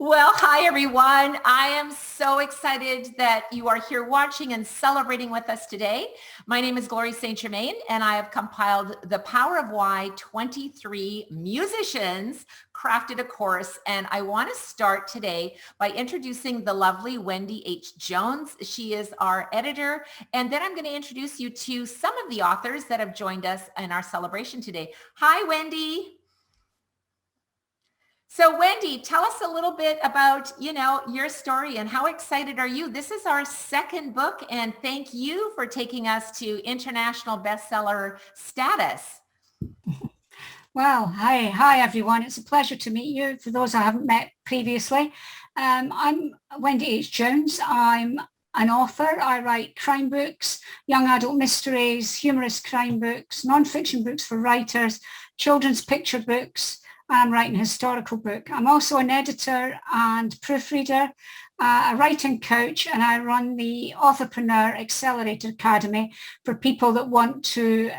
Well, hi everyone. I am so excited that you are here watching and celebrating with us today. My name is Glory St. Germain, and I have compiled The Power of Why 23 musicians crafted a course. And I want to start today by introducing the lovely Wendy H. Jones. She is our editor. And then I'm going to introduce you to some of the authors that have joined us in our celebration today. Hi, Wendy. So Wendy, tell us a little bit about, your story and how excited are you? This is our second book, and thank you for taking us to international bestseller status. Well, hi everyone. It's a pleasure to meet you. For those I haven't met previously, I'm Wendy H. Jones. I'm an author. I write crime books, young adult mysteries, humorous crime books, non-fiction books for writers, children's picture books. I'm writing a historical book. I'm also an editor and proofreader, a writing coach, and I run the Authorpreneur Accelerator Academy for people that want to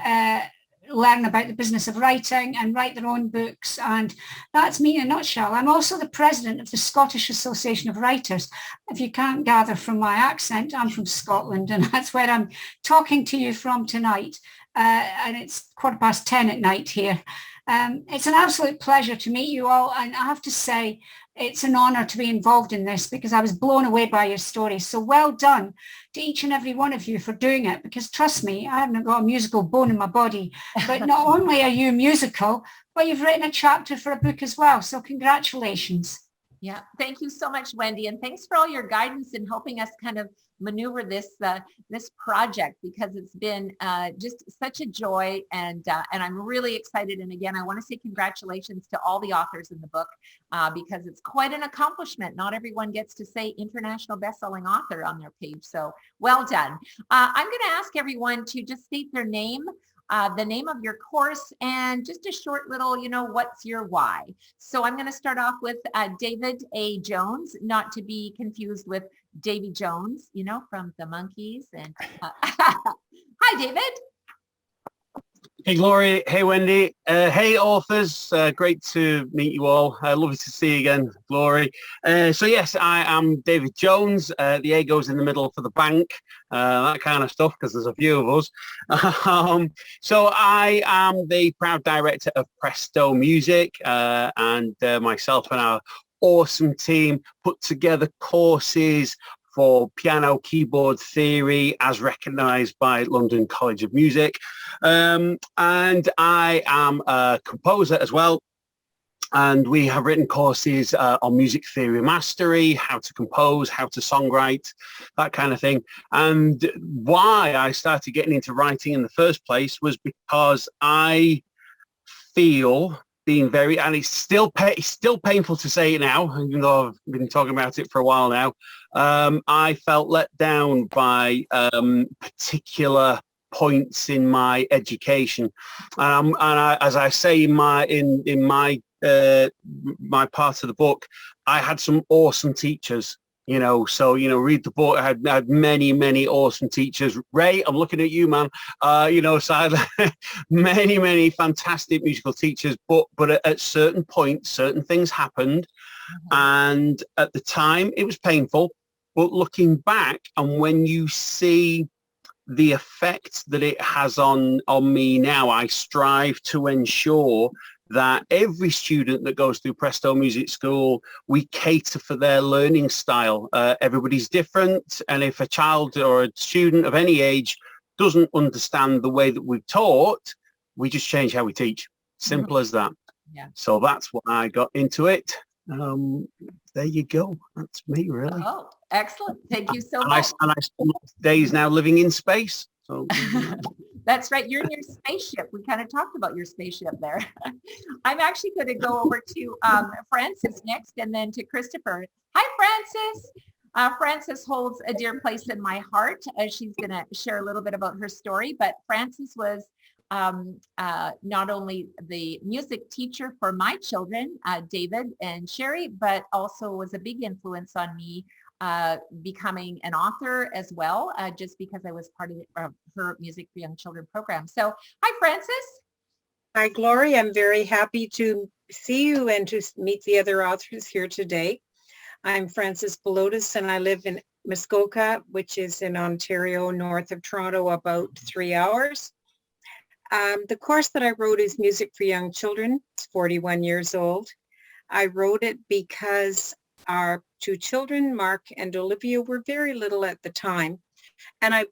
learn about the business of writing and write their own books. And that's me in a nutshell. I'm also the president of the Scottish Association of Writers. If you can't gather from my accent, I'm from Scotland, and that's where I'm talking to you from tonight. And it's 10:15 at night here. It's an absolute pleasure to meet you all. And I have to say, it's an honor to be involved in this because I was blown away by your story. So well done to each and every one of you for doing it, because trust me, I haven't got a musical bone in my body. But not only are you musical, but you've written a chapter for a book as well. So congratulations. Yeah, thank you so much, Wendy. And thanks for all your guidance in helping us kind of maneuver this project, because it's been just such a joy, and I'm really excited. And again, I want to say congratulations to all the authors in the book, because it's quite an accomplishment. Not everyone gets to say international best-selling author on their page. So well done. I'm going to ask everyone to just state their name, the name of your course, and just a short little, what's your why. So I'm going to start off with David A. Jones, not to be confused with Davy Jones, from the Monkees. And hi, David. Hey, Glory. Hey, Wendy. Hey, authors. Great to meet you all. Lovely to see you again, Glory. So yes, I am David Jones. The A goes in the middle for the bank, that kind of stuff, because there's a few of us. So I am the proud director of Presto Music, and myself and our awesome team put together courses for piano keyboard theory as recognised by London College of Music. And I am a composer as well. And we have written courses on music theory mastery, how to compose, how to songwrite, that kind of thing. And why I started getting into writing in the first place was because I feel being very, and it's still painful to say it now, even though I've been talking about it for a while now. I felt let down by particular points in my education, and as I say in my part of the book, I had some awesome teachers. So, read the book. I had many awesome teachers. Ray, I'm looking at you, man. So I had many fantastic musical teachers, but at certain points, certain things happened. Mm-hmm. And at the time it was painful, but looking back, and when you see the effect that it has on me now, I strive to ensure that every student that goes through Presto Music School, we cater for their learning style. Everybody's different, and if a child or a student of any age doesn't understand the way that we've taught, we just change how we teach. Simple as that. Yeah. So that's why I got into it. There you go. That's me, really. Oh, excellent. Thank you so much. And I spend days now living in space. So that's right. You're in your spaceship. We kind of talked about your spaceship there. I'm actually going to go over to Frances next, and then to Christopher. Hi, Frances. Frances holds a dear place in my heart, as she's going to share a little bit about her story. But Frances was not only the music teacher for my children, David and Sherry, but also was a big influence on me becoming an author as well, just because I was part of her Music for Young Children program. So hi, Frances. Hi, Glory. I'm very happy to see you and to meet the other authors here today. I'm Frances Pelotas, and I live in Muskoka, which is in Ontario, north of Toronto, about 3 hours. The course that I wrote is Music for Young Children. It's 41 years old. I wrote it because our two children, Mark and Olivia, were very little at the time. And I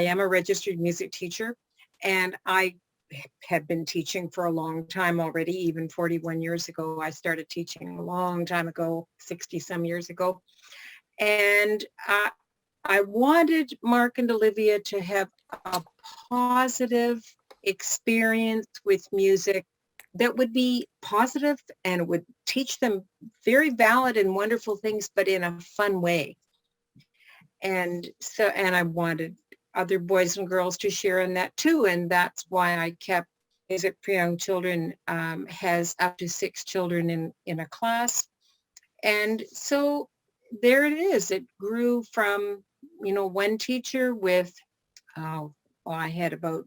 am a registered music teacher, and I had been teaching for a long time already. Even 41 years ago, I started teaching a long time ago, 60 some years ago. And I wanted Mark and Olivia to have a positive experience with music that would be positive and would teach them very valid and wonderful things, but in a fun way. And I wanted other boys and girls to share in that too. And that's why I kept Music for Young Children, has up to 6 children in a class. And so there it is. It grew from, one teacher with, I had about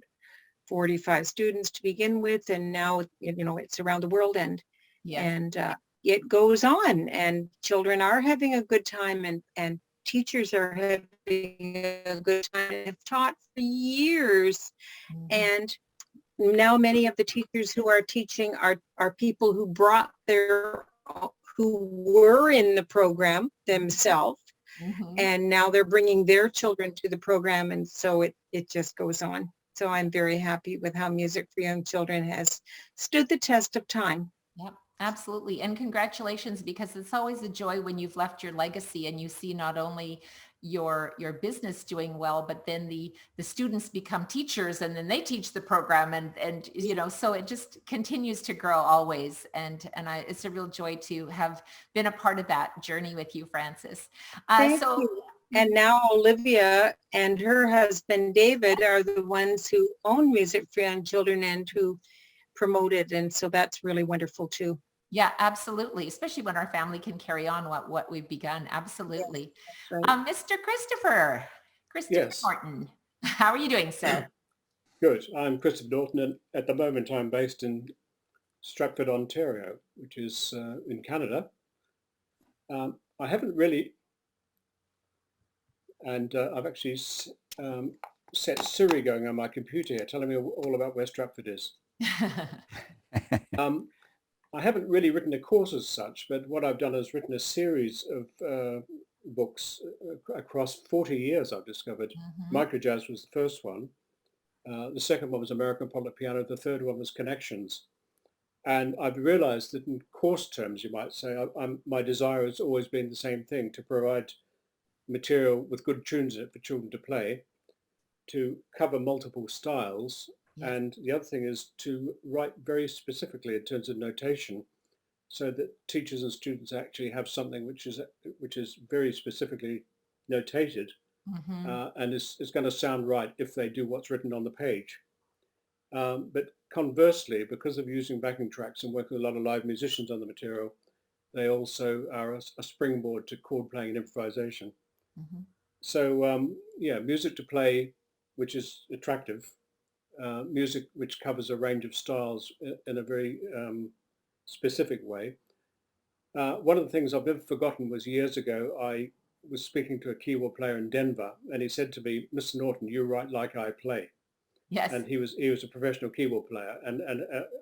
45 students to begin with, and now, it's around the world, and it goes on, and children are having a good time, and teachers are having a good time, and have taught for years. Mm-hmm. And now many of the teachers who are teaching are people who who were in the program themselves. Mm-hmm. And now they're bringing their children to the program, and so it just goes on. So I'm very happy with how Music for Young Children has stood the test of time. Yep, absolutely. And congratulations, because it's always a joy when you've left your legacy and you see not only your business doing well, but then the students become teachers, and then they teach the program, and so it just continues to grow always. And it's a real joy to have been a part of that journey with you, Frances. Thank you. And now Olivia and her husband, David, are the ones who own Music for Young Children and who promote it. And so that's really wonderful too. Yeah, absolutely. Especially when our family can carry on what we've begun. Absolutely. Yes, right. Mr. Christopher Yes. Norton, how are you doing, sir? Good. I'm Christopher Norton, and at the moment I'm based in Stratford, Ontario, which is in Canada. I haven't really, and I've actually set Siri going on my computer here, telling me all about where Stratford is. I haven't really written a course as such, but what I've done is written a series of books across 40 years, I've discovered. Mm-hmm. Microjazz was the first one. The second one was American Public Piano. The third one was Connections. And I've realized that in course terms, you might say, my desire has always been the same thing: to provide material with good tunes in it for children to play, to cover multiple styles. Yes. And the other thing is to write very specifically in terms of notation, so that teachers and students actually have something which is very specifically notated. Mm-hmm. And is going to sound right if they do what's written on the page. But conversely, because of using backing tracks and working with a lot of live musicians on the material, they also are a springboard to chord playing and improvisation. Mm-hmm. So music to play, which is attractive. Music which covers a range of styles in a very specific way. One of the things I've never forgotten was years ago, I was speaking to a keyboard player in Denver, and he said to me, "Mr. Norton, you write like I play." Yes. And he was a professional keyboard player, and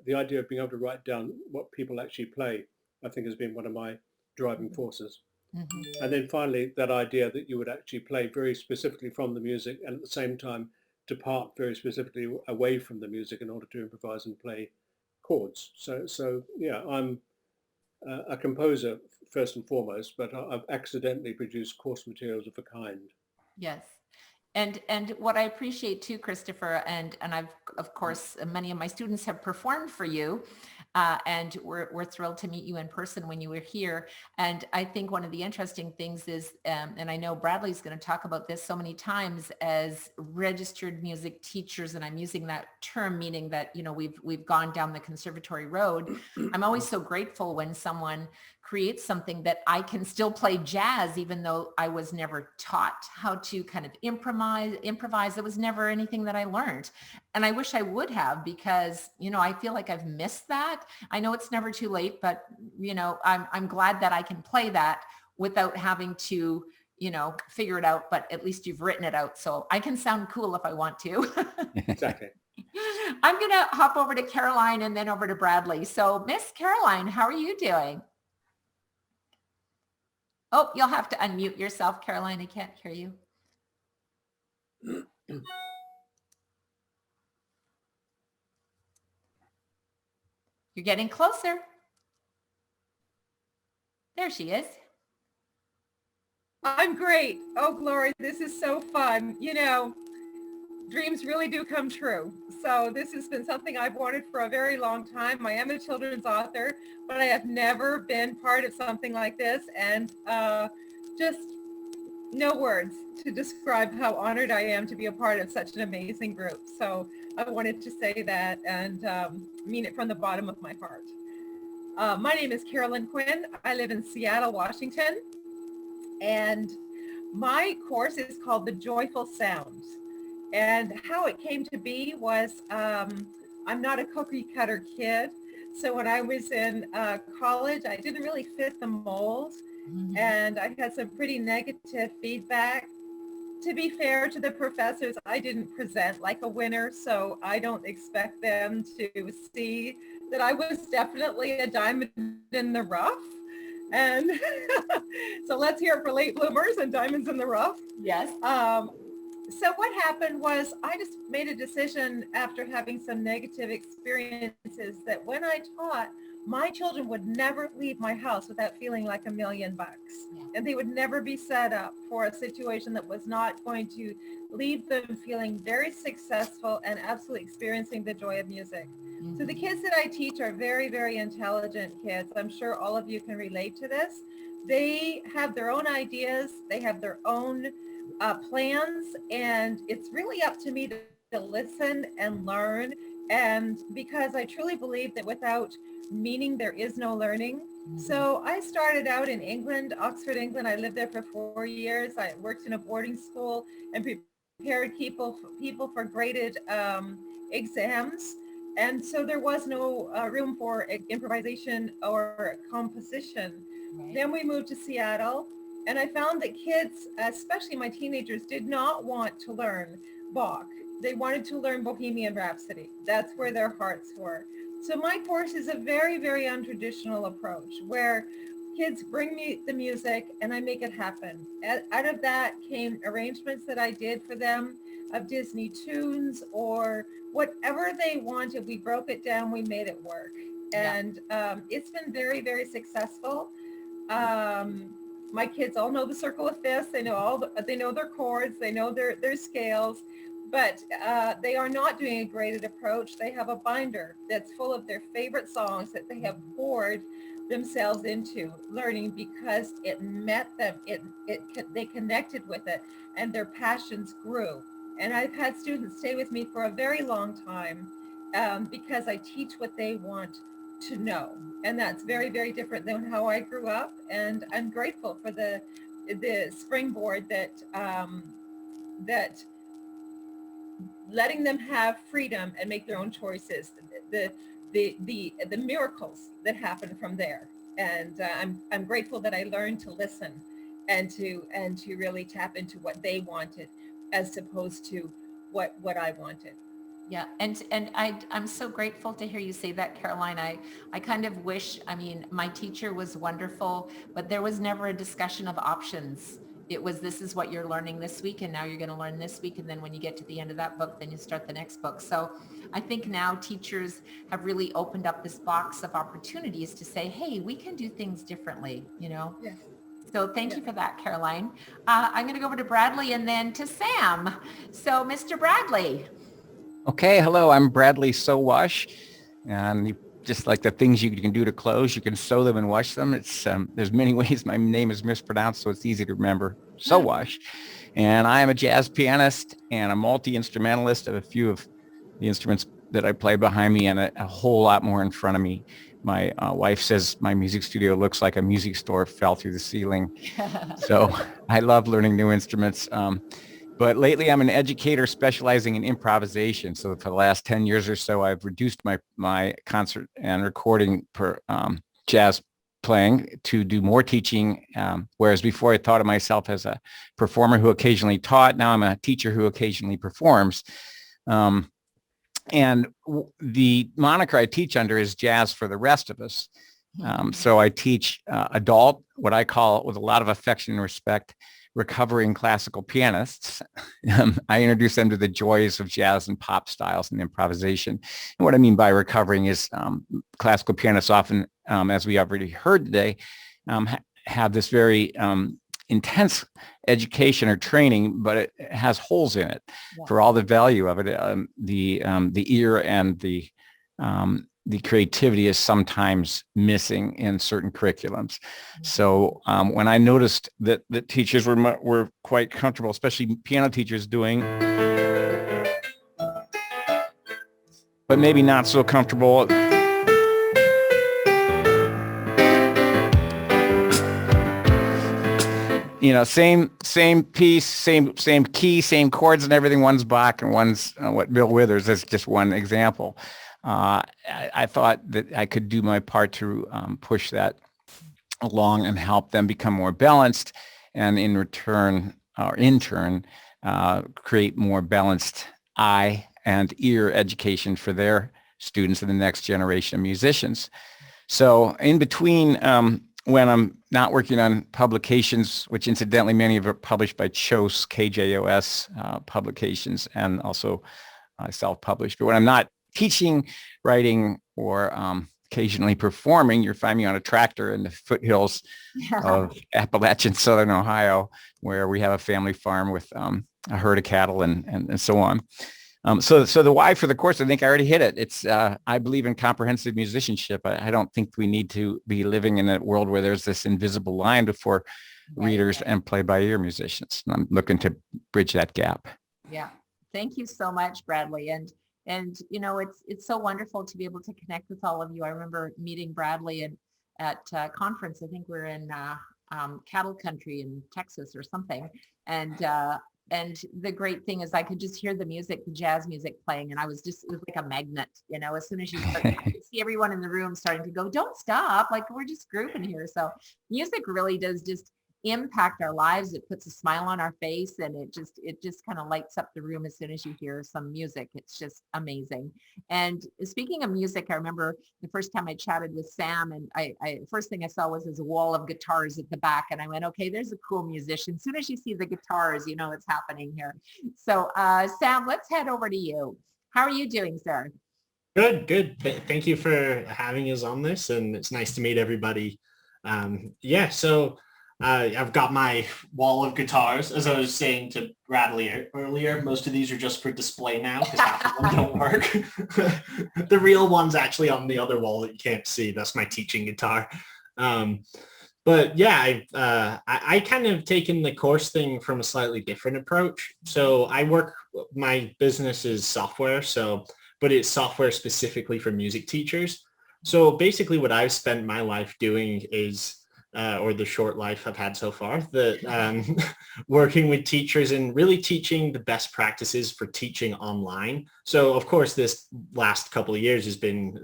the idea of being able to write down what people actually play, I think, has been one of my driving forces. Mm-hmm. And then finally, that idea that you would actually play very specifically from the music, and at the same time depart very specifically away from the music in order to improvise and play chords. So yeah, I'm a composer first and foremost, but I've accidentally produced course materials of a kind. Yes. And what I appreciate too, Christopher, and I've, of course, many of my students have performed for you, and we're thrilled to meet you in person when you were here. And I think one of the interesting things is, and I know Bradley's going to talk about this so many times, as registered music teachers, and I'm using that term meaning that, we've gone down the conservatory road. I'm always so grateful when someone create something that I can still play jazz, even though I was never taught how to kind of improvise. It was never anything that I learned. And I wish I would have, because, I feel like I've missed that. I know it's never too late, but, I'm glad that I can play that without having to, figure it out, but at least you've written it out. So I can sound cool if I want to. Exactly. I'm going to hop over to Caroline and then over to Bradley. So Miss Caroline, how are you doing? Oh, you'll have to unmute yourself, Caroline. I can't hear you. You're getting closer. There she is. I'm great. Oh, Glory, this is so fun. Dreams really do come true. So this has been something I've wanted for a very long time. I am a children's author, but I have never been part of something like this. And just no words to describe how honored I am to be a part of such an amazing group. So I wanted to say that and mean it from the bottom of my heart. My name is Carolyn Quinn. I live in Seattle, Washington. And my course is called The Joyful Sound. And how it came to be was I'm not a cookie cutter kid. So when I was in college, I didn't really fit the mold. Mm-hmm. And I had some pretty negative feedback. To be fair to the professors, I didn't present like a winner, so I don't expect them to see that I was definitely a diamond in the rough. And so let's hear it for late bloomers and diamonds in the rough. Yes. So what happened was I just made a decision after having some negative experiences that when I taught, my children would never leave my house without feeling like $1 million. Yeah. And they would never be set up for a situation that was not going to leave them feeling very successful and absolutely experiencing the joy of music. Mm-hmm. So the kids that I teach are very, very intelligent kids. I'm sure all of you can relate to this. They have their own ideas. They have their own plans. And it's really up to me to listen and learn. And because I truly believe that without meaning, there is no learning. Mm-hmm. So I started out in England, Oxford, England. I lived there for 4 years. I worked in a boarding school and prepared people for graded exams. And so there was no room for improvisation or composition. Right. Then we moved to Seattle, and I found that kids, especially my teenagers, did not want to learn Bach. They wanted to learn Bohemian Rhapsody. That's where their hearts were. So my course is a very, very untraditional approach where kids bring me the music and I make it happen. Out of that came arrangements that I did for them of Disney tunes or whatever they wanted. We broke it down, we made it work. And it's been very, very successful. My kids all know the circle of fifths. They know they know their chords, they know their scales. But they are not doing a graded approach. They have a binder that's full of their favorite songs that they have poured themselves into learning because it met them. They connected with it and their passions grew. And I've had students stay with me for a very long time because I teach what they want to know. And that's very, very different than how I grew up. And I'm grateful for the springboard that letting them have freedom and make their own choices, the miracles that happen from there. And I'm grateful that I learned to listen and to really tap into what they wanted as opposed to what I wanted. Yeah, and I'm so grateful to hear you say that, Caroline. I kind of wish, my teacher was wonderful, but there was never a discussion of options. It was, this is what you're learning this week, and now you're going to learn this week, and then when you get to the end of that book, then you start the next book. So I think now teachers have really opened up this box of opportunities to say, hey, we can do things differently, Yes. So thank you for that, Caroline. I'm going to go over to Bradley and then to Sam. So Mr. Bradley. Okay, hello, I'm Bradley Sowash, and just like the things you can do to clothes, you can sew them and wash them. It's there's many ways my name is mispronounced, so it's easy to remember. Sowash, and I am a jazz pianist and a multi-instrumentalist of a few of the instruments that I play behind me and a whole lot more in front of me. My wife says my music studio looks like a music store fell through the ceiling. So I love learning new instruments. But lately I'm an educator specializing in improvisation. So for the last 10 years or so, I've reduced my concert and recording per jazz playing to do more teaching. Whereas before I thought of myself as a performer who occasionally taught, now I'm a teacher who occasionally performs. And the moniker I teach under is Jazz for the Rest of Us. So I teach adult, what I call, with a lot of affection and respect, recovering classical pianists. I introduce them to the joys of jazz and pop styles and improvisation. And what I mean by recovering is classical pianists often, as we already heard today, have this very intense education or training, but it has holes in it. For all the value of it. The ear and the creativity is sometimes missing in certain curriculums. So when I noticed that teachers were quite comfortable, especially piano teachers, doing, but maybe not so comfortable. Same piece, same key, same chords and everything. One's Bach and one's what Bill Withers. That's just one example. I thought that I could do my part to push that along and help them become more balanced, and in turn, create more balanced eye and ear education for their students and the next generation of musicians. So in between, when I'm not working on publications, which incidentally many of it are published by CHOS, KJOS publications, and also self-published. But when I'm not teaching, writing, or occasionally performing, you'll find me on a tractor in the foothills of Appalachian Southern Ohio, where we have a family farm with a herd of cattle and so on. So the why for the course, I think I already hit it. It's I believe in comprehensive musicianship. I don't think we need to be living in a world where there's this invisible line before readers and play-by-ear musicians. And I'm looking to bridge that gap. Yeah, thank you so much, Bradley. And it's so wonderful to be able to connect with all of you. I remember meeting Bradley at a conference. I think we're in cattle country in Texas or something, and the great thing is I could just hear the music, the jazz music playing, and it was like a magnet. As soon as you could see everyone in the room starting to go, don't stop, like we're just grooving here. So music really does just impact our lives. It puts a smile on our face, and it just kind of lights up the room as soon as you hear some music. It's just amazing. And speaking of music, I remember the first time I chatted with Sam, and I first thing I saw was his wall of guitars at the back, and I went, okay, there's a cool musician. As soon as you see the guitars, you know what's happening here. So Sam, let's head over to you. How are you doing, sir? Good. Thank you for having us on this, and it's nice to meet everybody. So I've got my wall of guitars. As I was saying to Bradley earlier, most of these are just for display now because half of them don't work. The real one's actually on the other wall that you can't see. That's my teaching guitar. But yeah, I kind of taken the course thing from a slightly different approach. So my business is software, but it's software specifically for music teachers. So basically what I've spent my life doing is or the short life I've had so far, working with teachers and really teaching the best practices for teaching online. So of course, this last couple of years has been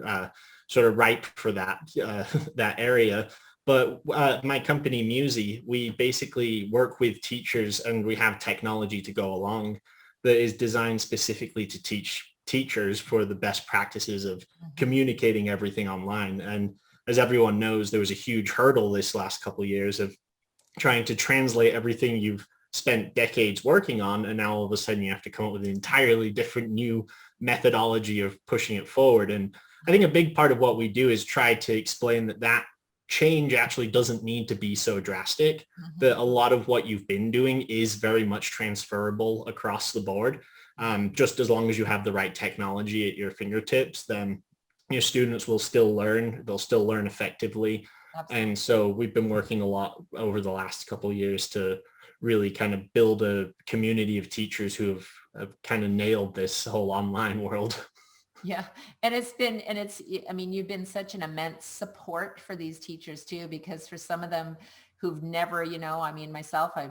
sort of ripe for that area. But my company, Muzie, we basically work with teachers, and we have technology to go along that is designed specifically to teach teachers for the best practices of communicating everything online. And as everyone knows, there was a huge hurdle this last couple of years of trying to translate everything you've spent decades working on, and now all of a sudden you have to come up with an entirely different new methodology of pushing it forward. And I think a big part of what we do is try to explain that change actually doesn't need to be so drastic, that a lot of what you've been doing is very much transferable across the board. Just as long as you have the right technology at your fingertips, then your students will still learn. They'll still learn effectively. Absolutely. And so we've been working a lot over the last couple of years to really kind of build a community of teachers who have kind of nailed this whole online world. Yeah. I mean, you've been such an immense support for these teachers too, because for some of them who've never, I mean, myself, I,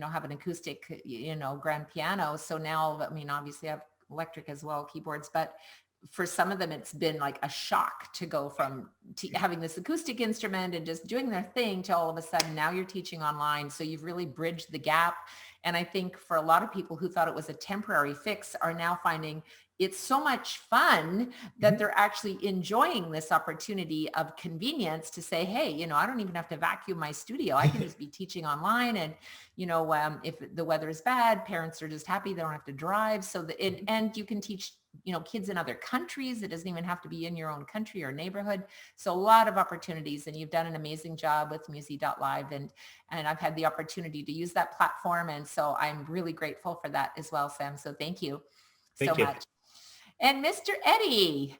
have an acoustic, grand piano. So now, I mean, obviously I have electric as well, keyboards, but for some of them, it's been like a shock to go from having this acoustic instrument and just doing their thing to all of a sudden now you're teaching online. So you've really bridged the gap. And I think for a lot of people who thought it was a temporary fix are now finding it's so much fun that they're actually enjoying this opportunity of convenience to say, hey, you know, I don't even have to vacuum my studio. I can just be teaching online. And, you know, if the weather is bad, parents are just happy. They don't have to drive. So and you can teach, you know, kids in other countries. It doesn't even have to be in your own country or neighborhood. So a lot of opportunities, and you've done an amazing job with Muzie.live, and I've had the opportunity to use that platform. And so I'm really grateful for that as well, Sam. So thank you so much. And Mr. Eddie,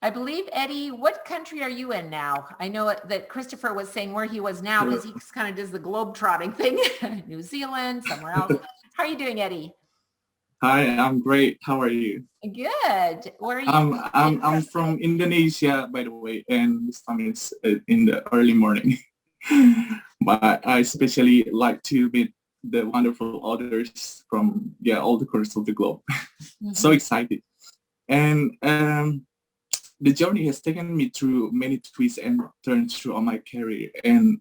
I believe, Eddie, what country are you in now? I know that Christopher was saying where he was now because he kind of does the globe trotting thing. New Zealand, somewhere else. How are you doing, Eddie? Hi, I'm great. How are you? Good. Where are you? I'm from Indonesia, by the way, and this time it's in the early morning. But I especially like to meet the wonderful authors from all the corners of the globe. So excited. And the journey has taken me through many twists and turns throughout my career. And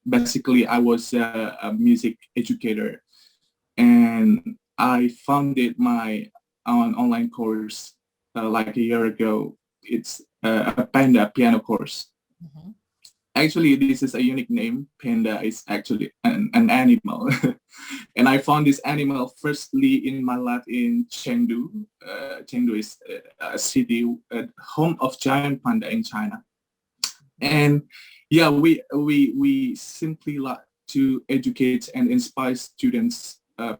basically, I was a music educator, and I founded my own online course like a year ago. It's a Panda piano course. Actually, this is a unique name. Panda is actually an animal. And I found this animal firstly in my life in Chengdu. Chengdu is a city, home of giant panda in China. And we simply like to educate and inspire students to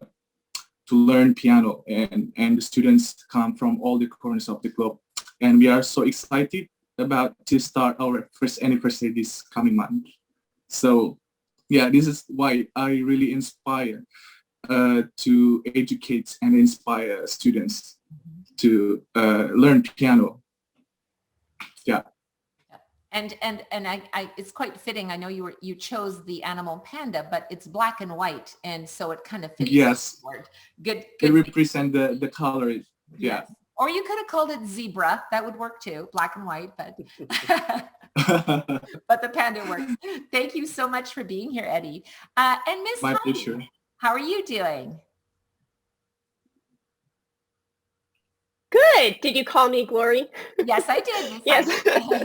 learn piano. And the students come from all the corners of the globe. And we are so excited about to start our first anniversary this coming month. So this is why I really inspire to educate and inspire students to learn piano. And I it's quite fitting. I know you chose the animal panda, but it's black and white, and so it kind of fits. Yes. Good. They represent the color. Yeah. Yes. Or you could have called it zebra. That would work too, black and white, but but the panda works. Thank you so much for being here, Eddie. And Miss My Heidi, pleasure. how are you doing? Good. Did you call me Glory? Yes, I did. Miss Yes. Heidi.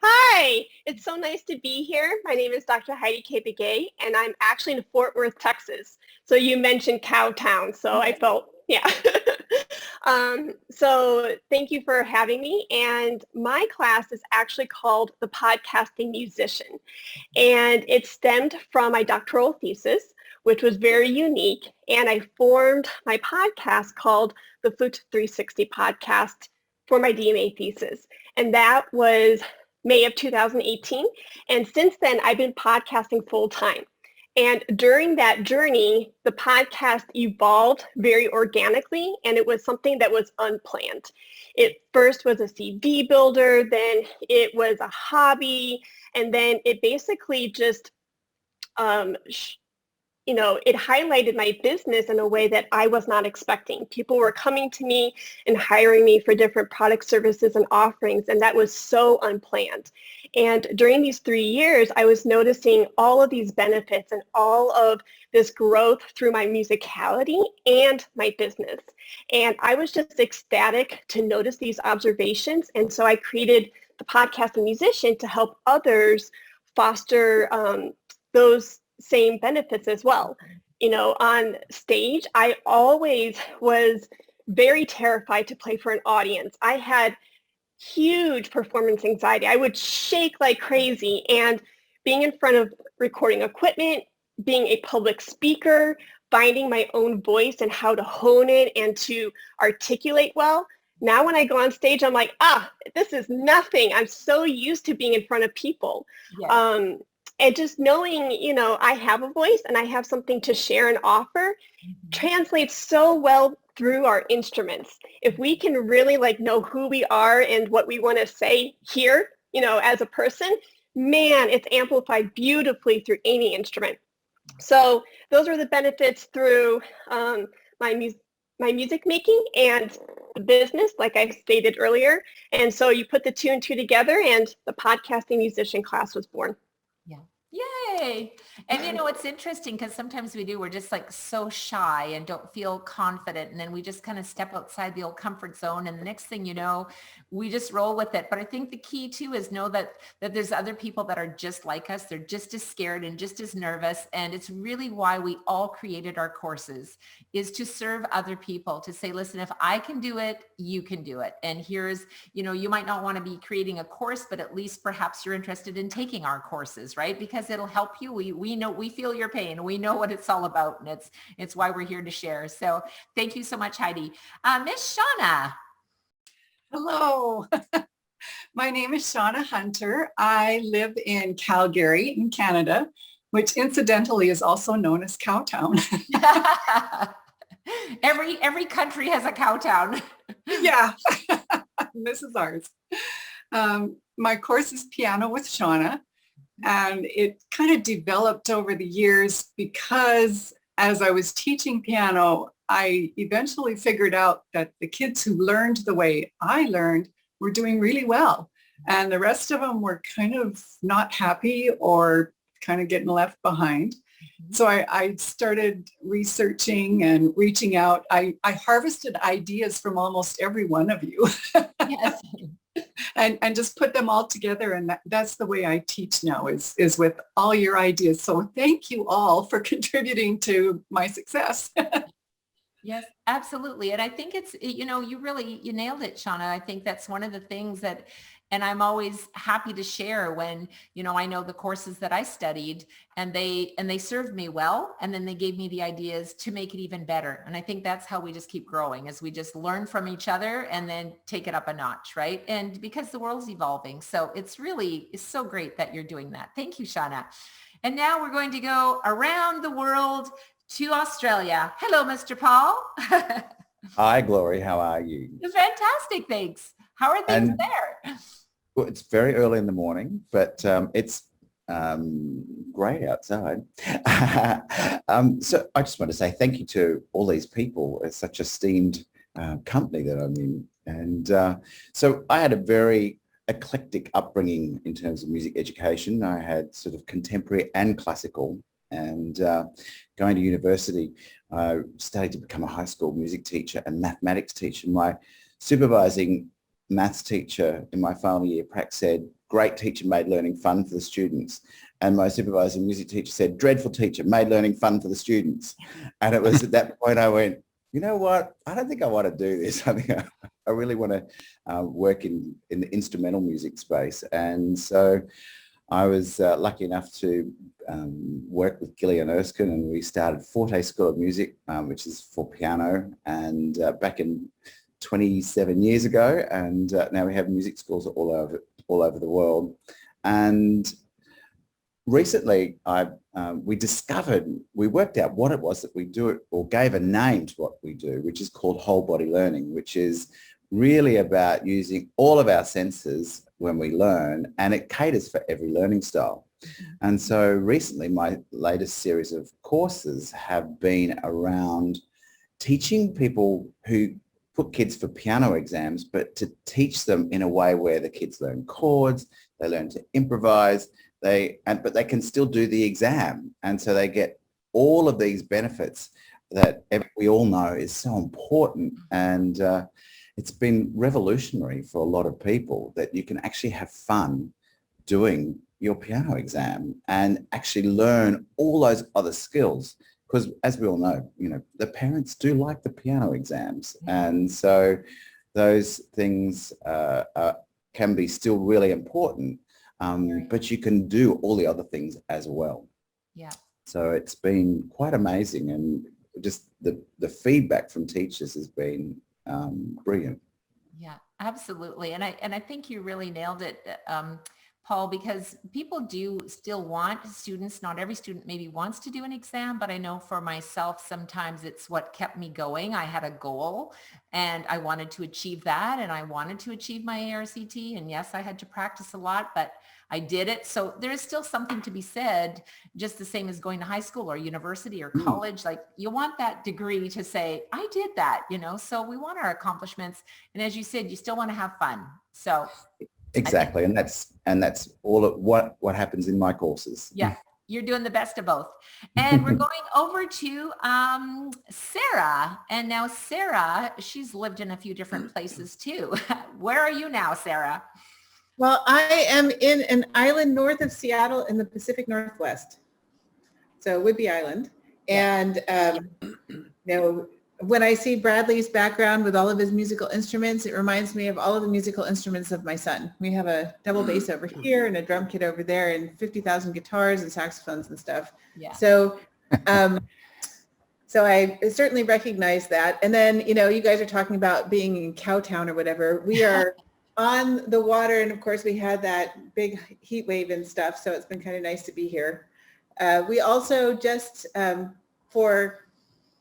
Hi. It's so nice to be here. My name is Dr. Heidi K. Begay, and I'm actually in Fort Worth, Texas. So you mentioned Cowtown, so I felt, so thank you for having me. And my class is actually called The Podcasting Musician. And it stemmed from my doctoral thesis, which was very unique. And I formed my podcast called the Flute 360 Podcast for my DMA thesis. And that was May of 2018. And since then, I've been podcasting full time. And during that journey, the podcast evolved very organically, and it was something that was unplanned. It first was a CD builder, then it was a hobby, and then it basically just, it highlighted my business in a way that I was not expecting. People were coming to me and hiring me for different product services and offerings, and that was so unplanned. And during these 3 years, I was noticing all of these benefits and all of this growth through my musicality and my business. And I was just ecstatic to notice these observations. And so I created the Podcasting Musician to help others foster those same benefits as well. On stage, I always was very terrified to play for an audience. I had huge performance anxiety. I would shake like crazy, and being in front of recording equipment, being a public speaker, finding my own voice and how to hone it and to articulate well. Now when I go on stage, I'm like, this is nothing. I'm so used to being in front of people. Yes. And just knowing, I have a voice and I have something to share and offer translates so well through our instruments. If we can really know who we are and what we want to say here, as a person, man, it's amplified beautifully through any instrument. So those are the benefits through my my music making and the business, like I stated earlier. And so you put the two and two together and the podcasting musician class was born. Yeah. Yay. And you know, it's interesting because sometimes we're just like so shy and don't feel confident. And then we just kind of step outside the old comfort zone. And the next thing you know, we just roll with it. But I think the key too is know that there's other people that are just like us. They're just as scared and just as nervous. And it's really why we all created our courses, is to serve other people, to say, listen, if I can do it, you can do it. And here's, you know, you might not want to be creating a course, but at least perhaps you're interested in taking our courses, right? Because it'll help you. We know, we feel your pain. We know what it's all about, and it's why we're here to share. So thank you so much, Heidi. Miss Shauna. Hello. My name is Shauna Hunter. I live in Calgary in Canada, which incidentally is also known as Cowtown. Every country has a Cowtown. Yeah, this is ours. My course is Piano with Shauna, and it kind of developed over the years because as I was teaching piano, I eventually figured out that the kids who learned the way I learned were doing really well. And the rest of them were kind of not happy or kind of getting left behind. So I started researching and reaching out. I harvested ideas from almost every one of you. Yes. and just put them all together. And that's the way I teach now, is with all your ideas. So thank you all for contributing to my success. Yes, absolutely. And I think it's, you know, you nailed it, Shauna. I think that's one of the things that, and I'm always happy to share when, you know, I know the courses that I studied and they served me well. And then they gave me the ideas to make it even better. And I think that's how we just keep growing, as we just learn from each other and then take it up a notch, right? And because the world's evolving. So it's so great that you're doing that. Thank you, Shauna. And now we're going to go around the world to Australia. Hello, Mr. Paul. Hi, Glory. How are you? Fantastic, thanks. How are things there? Well, it's very early in the morning, but it's great outside. So I just want to say thank you to all these people. It's such esteemed company that I'm in. And so I had a very eclectic upbringing in terms of music education. I had sort of contemporary and classical. And going to university, I studied to become a high school music teacher and mathematics teacher. My supervising maths teacher in my final year prac said, great teacher, made learning fun for the students. And my supervising music teacher said, dreadful teacher, made learning fun for the students. And it was at that point I went, you know what, I don't think I want to do this. I think I really want to work in the instrumental music space. And so I was lucky enough to work with Gillian Erskine, and we started Forte School of Music, which is for piano, and back in 27 years ago, and now we have music schools all over the world. And recently we worked out what it was that we do, or gave a name to what we do, which is called whole body learning, which is really about using all of our senses when we learn, and it caters for every learning style. And so recently my latest series of courses have been around teaching people who put kids for piano exams, but to teach them in a way where the kids learn chords, they learn to improvise, but they can still do the exam. And so they get all of these benefits that we all know is so important. And it's been revolutionary for a lot of people that you can actually have fun doing your piano exam and actually learn all those other skills. Because as we all know, you know, the parents do like the piano exams. And so those things can be still really important, but you can do all the other things as well. Yeah. So it's been quite amazing. And just the feedback from teachers has been brilliant. Yeah, absolutely. And I think you really nailed it, Paul, because people do still want students. Not every student maybe wants to do an exam, but I know for myself, sometimes it's what kept me going. I had a goal and I wanted to achieve that, and I wanted to achieve my ARCT. And yes, I had to practice a lot, but I did it. So there is still something to be said, just the same as going to high school or university or college. Like you want that degree to say, I did that, you know, so we want our accomplishments. And as you said, you still want to have fun. So exactly. And that's all of what happens in my courses. Yeah. You're doing the best of both. And we're going over to Sarah. And now Sarah, she's lived in a few different places too. Where are you now, Sarah? Well, I am in an island north of Seattle in the Pacific Northwest. So Whidbey Island. And, you know, when I see Bradley's background with all of his musical instruments, it reminds me of all of the musical instruments of my son. We have a double bass over here and a drum kit over there and 50,000 guitars and saxophones and stuff. Yeah. So, so I certainly recognize that. And then, you know, you guys are talking about being in Cowtown or whatever. We are on the water. And of course we had that big heat wave and stuff. So it's been kind of nice to be here. We also just, for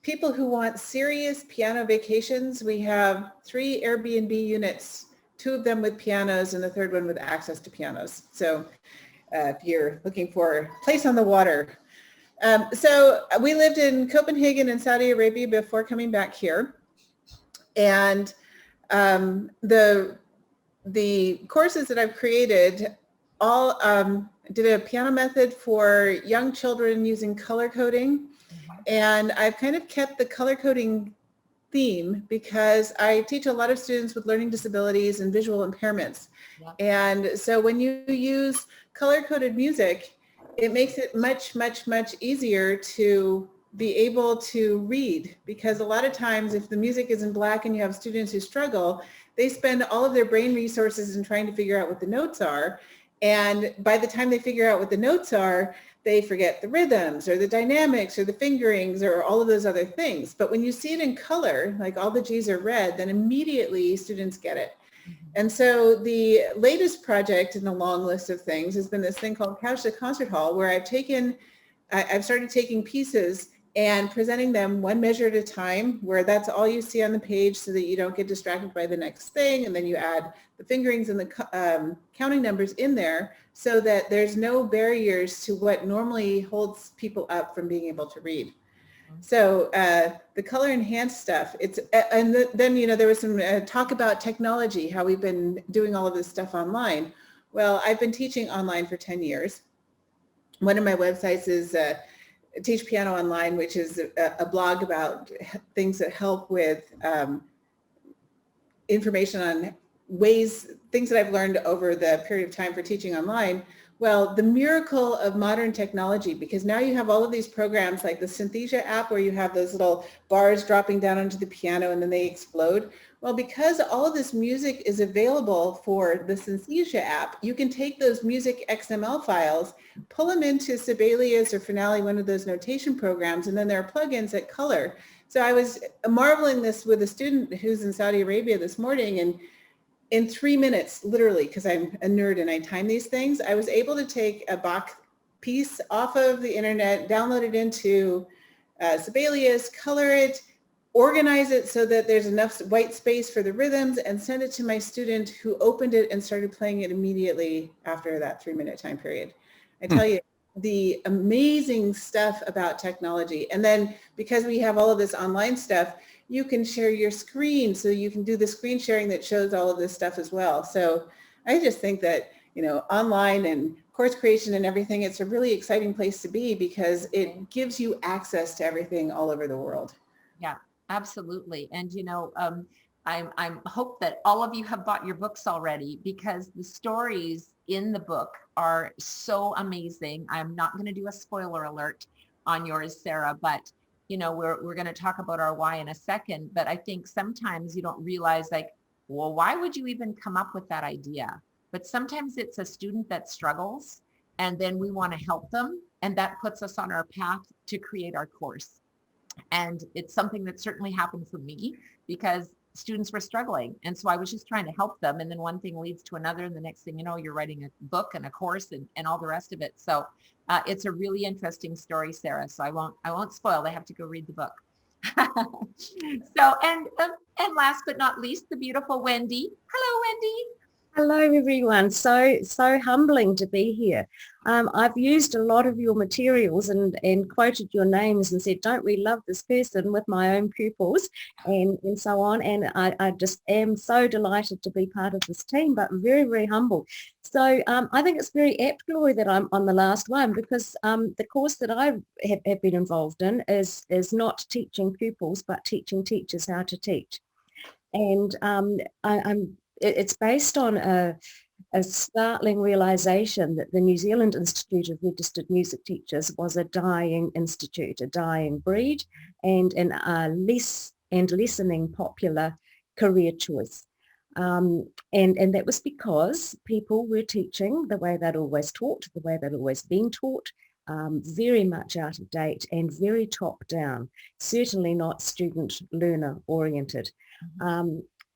people who want serious piano vacations, we have 3 Airbnb units, 2 of them with pianos and the third one with access to pianos. So if you're looking for a place on the water. So we lived in Copenhagen and Saudi Arabia before coming back here. And the courses that I've created all did a piano method for young children using color coding. And I've kind of kept the color coding theme because I teach a lot of students with learning disabilities and visual impairments. And so when you use color coded music, it makes it much, much, much easier to be able to read, because a lot of times if the music is in black and you have students who struggle, they spend all of their brain resources in trying to figure out what the notes are. And by the time they figure out what the notes are, they forget the rhythms or the dynamics or the fingerings or all of those other things. But when you see it in color, like all the G's are red, then immediately students get it. And so the latest project in the long list of things has been this thing called Couch to Concert Hall, where I've started taking pieces and presenting them one measure at a time, where that's all you see on the page so that you don't get distracted by the next thing. And then you add the fingerings and the counting numbers in there so that there's no barriers to what normally holds people up from being able to read. So the color enhanced stuff, then, you know, there was some talk about technology, how we've been doing all of this stuff online. Well, I've been teaching online for 10 years. One of my websites is Teach Piano Online, which is a blog about things that help with information on things that I've learned over the period of time for teaching online. Well, the miracle of modern technology, because now you have all of these programs like the Synthesia app where you have those little bars dropping down onto the piano and then they explode. Well, because all of this music is available for the Synthesia app, you can take those music XML files, pull them into Sibelius or Finale, one of those notation programs, and then there are plugins that color. So I was marveling this with a student who's in Saudi Arabia this morning, and in 3 minutes, literally, because I'm a nerd and I time these things, I was able to take a Bach piece off of the internet, download it into Sibelius, color it, organize it so that there's enough white space for the rhythms, and send it to my student, who opened it and started playing it immediately after that 3-minute time period. I tell you, the amazing stuff about technology. And then because we have all of this online stuff, you can share your screen, so you can do the screen sharing that shows all of this stuff as well. So I just think that, you know, online and course creation and everything, it's a really exciting place to be because it gives you access to everything all over the world. Yeah, absolutely. And, you know, I hope that all of you have bought your books already, because the stories in the book are so amazing. I'm not going to do a spoiler alert on yours, Sarah, but you know, we're going to talk about our why in a second, but I think sometimes you don't realize, like, well, why would you even come up with that idea? But sometimes it's a student that struggles, and then we want to help them, and that puts us on our path to create our course. And it's something that certainly happened for me because students were struggling. And so I was just trying to help them. And then one thing leads to another. And the next thing you know, you're writing a book and a course and all the rest of it. So it's a really interesting story, Sarah. So I won't spoil. They have to go read the book. So, and last but not least, the beautiful Wendy. Hello, Wendy. Hello, everyone. So humbling to be here. I've used a lot of your materials and quoted your names and said, don't we love this person with my own pupils and so on. And I just am so delighted to be part of this team, but very, very humble. So I think it's very apt, Glory, that I'm on the last one because the course that I have been involved in is not teaching pupils, but teaching teachers how to teach. And it's based on a startling realization that the New Zealand Institute of Registered Music Teachers was a dying institute, a dying breed, and less and lessening popular career choice. And that was because people were teaching the way they'd always taught, the way they'd always been taught, very much out of date and very top down, certainly not student learner oriented.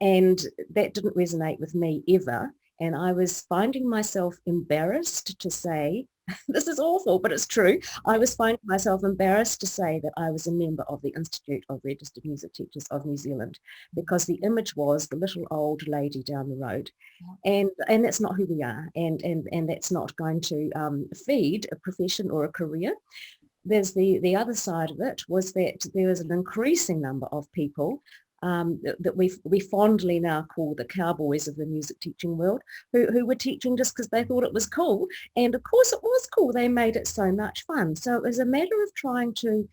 And that didn't resonate with me ever. And I was finding myself embarrassed to say, this is awful, but it's true. I was finding myself embarrassed to say that I was a member of the Institute of Registered Music Teachers of New Zealand because the image was the little old lady down the road. And that's not who we are. And that's not going to feed a profession or a career. There's the other side of it was that there was an increasing number of people that we fondly now call the cowboys of the music teaching world, who were teaching just because they thought it was cool. And of course it was cool. They made it so much fun. So it was a matter of trying to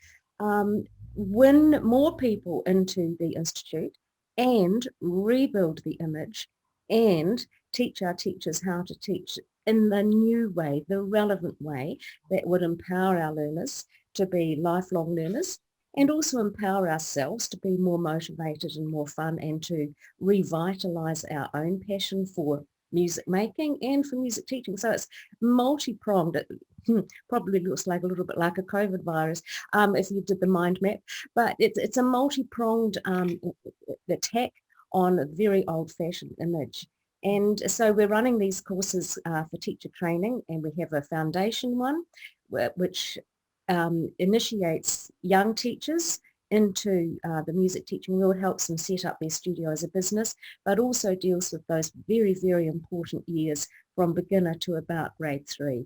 win more people into the institute and rebuild the image and teach our teachers how to teach in the new way, the relevant way that would empower our learners to be lifelong learners and also empower ourselves to be more motivated and more fun and to revitalize our own passion for music making and for music teaching. So it's multi-pronged. It probably looks like a little bit like a COVID virus if you did the mind map, but it's a multi-pronged attack on a very old-fashioned image. And so we're running these courses for teacher training, and we have a foundation one, which initiates young teachers into the music teaching world, helps them set up their studio as a business, but also deals with those very, very important years from beginner to about grade 3,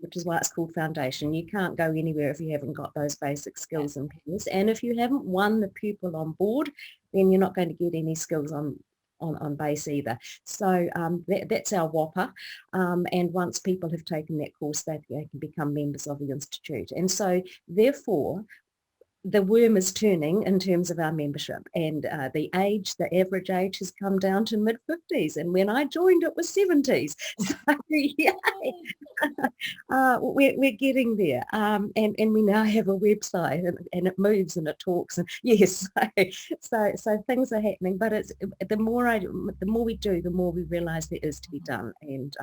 which is why it's called foundation. You can't go anywhere if you haven't got those basic skills in place. And if you haven't won the pupil on board, then you're not going to get any skills on base either. So that's our whopper. And once people have taken that course, they can become members of the Institute. And so therefore, the worm is turning in terms of our membership, and the average age has come down to mid-50s, and when I joined it was 70s. So yeah, we're getting there, and we now have a website, and it moves and it talks, and yes, so things are happening. But it's the more we do, the more we realize there is to be done, and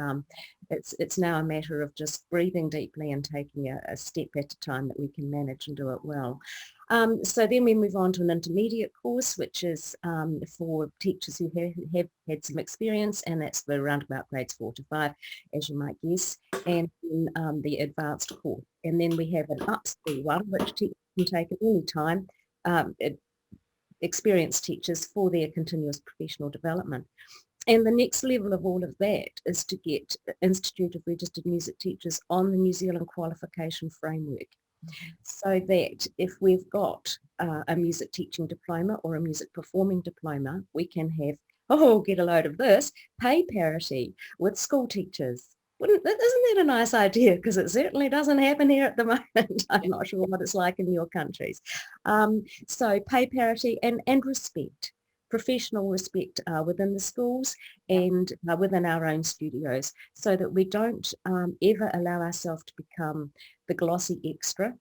it's now a matter of just breathing deeply and taking a step at a time that we can manage and do it well. So then we move on to an intermediate course, which is for teachers who have had some experience, and that's for around about grades 4 to 5, as you might guess, and then the advanced course. And then we have an upskill one, which teachers can take at any time, experienced teachers for their continuous professional development. And the next level of all of that is to get the Institute of Registered Music Teachers on the New Zealand qualification framework. So that if we've got a music teaching diploma or a music performing diploma, we can have, get a load of this, pay parity with school teachers. Isn't that a nice idea? Because it certainly doesn't happen here at the moment. I'm not sure what it's like in your countries. So pay parity and respect. Professional respect within the schools and within our own studios, so that we don't ever allow ourselves to become the glossy extra.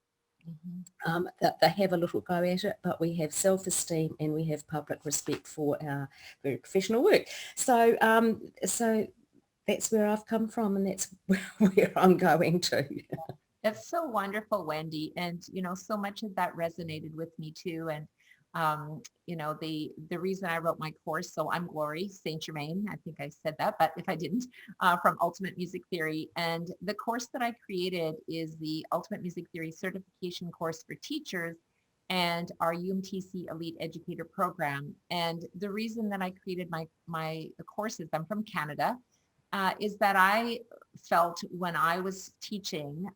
They have a little go at it, but we have self-esteem and we have public respect for our very professional work. So so that's where I've come from, and that's where I'm going to. That's so wonderful, Wendy. And, so much of that resonated with me too. And the reason I wrote my course, so I'm Glory St. Germain, I think I said that, but if I didn't, from Ultimate Music Theory. And the course that I created is the Ultimate Music Theory certification course for teachers. and our UMTC Elite Educator Program. And the reason that I created my courses, I'm from Canada, is that I felt when I was teaching,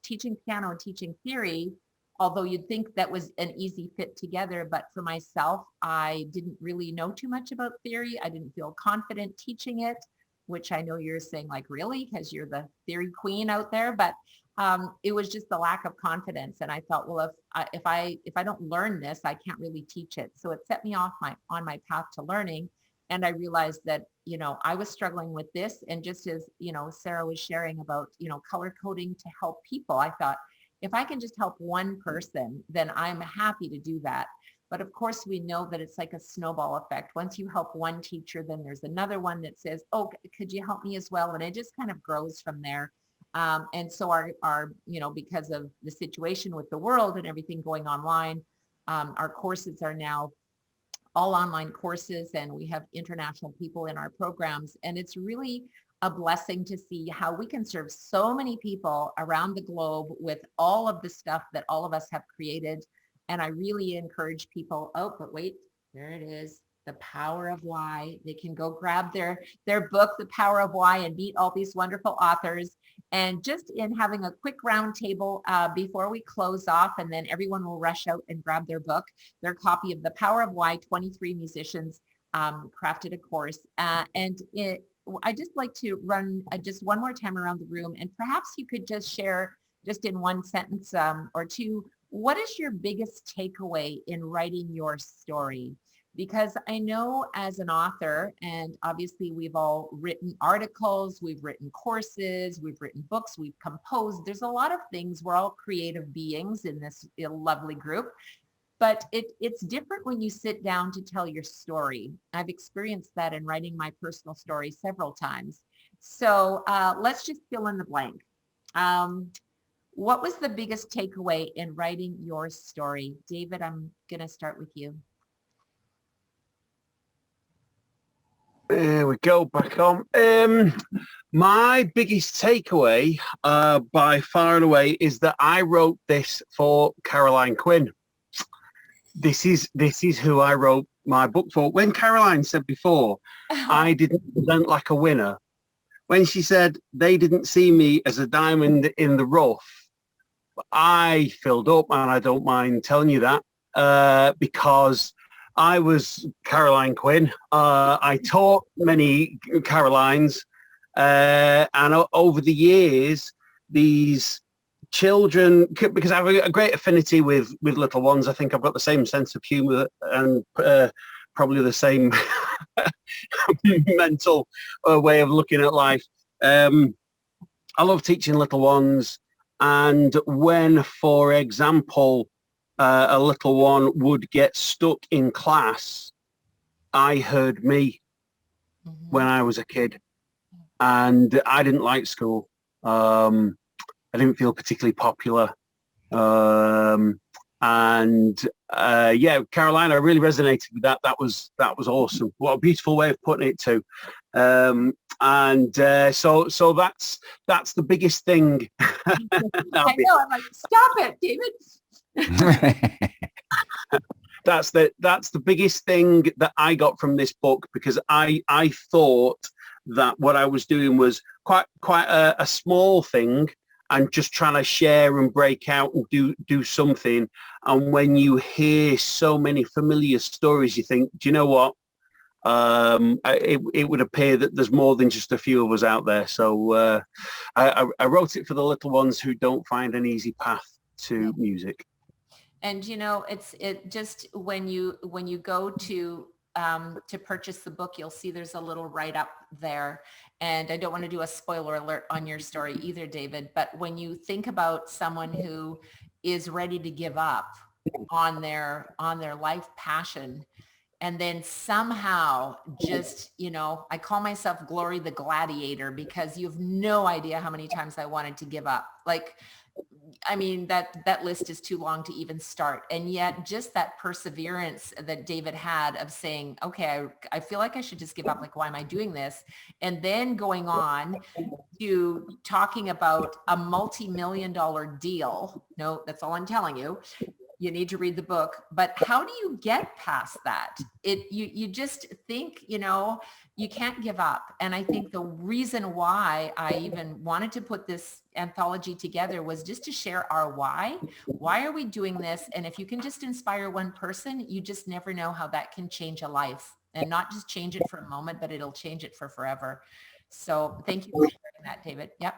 teaching piano and teaching theory, although you'd think that was an easy fit together, but for myself, I didn't really know too much about theory. I didn't feel confident teaching it, which I know you're saying like, really, because you're the theory queen out there, but it was just the lack of confidence. And I thought, well, if I don't learn this, I can't really teach it. So it set me off on my path to learning. And I realized that, I was struggling with this. And just as, Sarah was sharing about, color coding to help people, I thought, if I can just help one person, then I'm happy to do that. But of course, we know that it's like a snowball effect. Once you help one teacher, then there's another one that says, oh, could you help me as well? And it just kind of grows from there. And so our, because of the situation with the world and everything going online, our courses are now all online courses, and we have international people in our programs. And it's really a blessing to see how we can serve so many people around the globe with all of the stuff that all of us have created. And I really encourage people, oh, but wait, there it is. The Power of Why. They can go grab their book, The Power of Why, and meet all these wonderful authors. And just in having a quick round table before we close off, and then everyone will rush out and grab their book, their copy of The Power of Why, 23 musicians crafted a course. I just like to run just one more time around the room, and perhaps you could just share just in one sentence or two, what is your biggest takeaway in writing your story? Because I know as an author, and obviously we've all written articles, we've written courses, we've written books, we've composed. There's a lot of things. We're all creative beings in this lovely group. But it's different when you sit down to tell your story. I've experienced that in writing my personal story several times. So let's just fill in the blank. What was the biggest takeaway in writing your story? David, I'm going to start with you. There we go, back on. My biggest takeaway by far and away is that I wrote this for Caroline Quinn. This is who I wrote my book for. When Caroline said before, I didn't present like a winner. When she said they didn't see me as a diamond in the rough, I filled up, and I don't mind telling you that because I was Caroline Quinn. I taught many Carolines, and over the years, these children, because I have a great affinity with little ones. I think I've got the same sense of humor and probably the same mental way of looking at life. I love teaching little ones, and when, for example, a little one would get stuck in class, I heard me when I was a kid, and I didn't like school. I didn't feel particularly popular. Yeah, Caroline, I really resonated with that. That was awesome. What a beautiful way of putting it too. So that's the biggest thing. I know, I'm like, stop it, David. That's the biggest thing that I got from this book, because I thought that what I was doing was quite a small thing, and just trying to share and break out and do something. And when you hear so many familiar stories, you think, do you know what? It would appear that there's more than just a few of us out there. So I wrote it for the little ones who don't find an easy path to music. And it just when you go to purchase the book, you'll see there's a little write-up there. And I don't want to do a spoiler alert on your story either, David, but when you think about someone who is ready to give up on their life passion, and then somehow just, I call myself Glory the Gladiator, because you have no idea how many times I wanted to give up. Like, I mean, that list is too long to even start. And yet just that perseverance that David had of saying, okay, I feel like I should just give up. Like, why am I doing this? And then going on to talking about a multi-million-dollar deal. No, that's all I'm telling you. You need to read the book, but how do you get past that? You just think, you can't give up. And I think the reason why I even wanted to put this anthology together was just to share our why. Why are we doing this? And if you can just inspire one person, you just never know how that can change a life, and not just change it for a moment, but it'll change it for forever. So thank you for sharing that, David. Yep.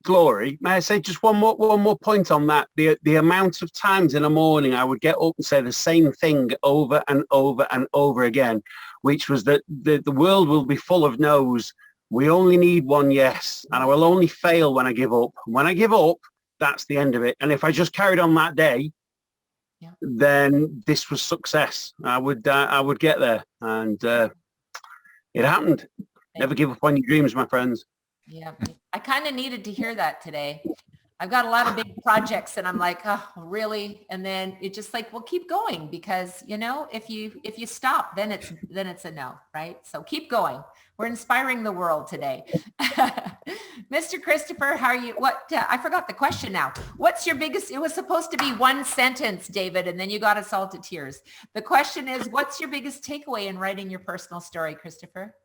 Glory, may I say just one more point on that? The amount of times in the morning I would get up and say the same thing over and over and over again, which was that the world will be full of no's. We only need one yes, and I will only fail when I give up. When I give up, that's the end of it. And if I just carried on that day, then this was success. I would get there, and it happened. Never give up on your dreams, my friends. Yeah, I kind of needed to hear that today. I've got a lot of big projects and I'm like, oh, really? And then it's just like, well, keep going, because if you stop, then it's a no, right? So keep going. We're inspiring the world today. Mr. Christopher, how are you? I forgot the question now. What's your biggest, it was supposed to be one sentence, David, and then you got us all to tears. The question is, what's your biggest takeaway in writing your personal story, Christopher?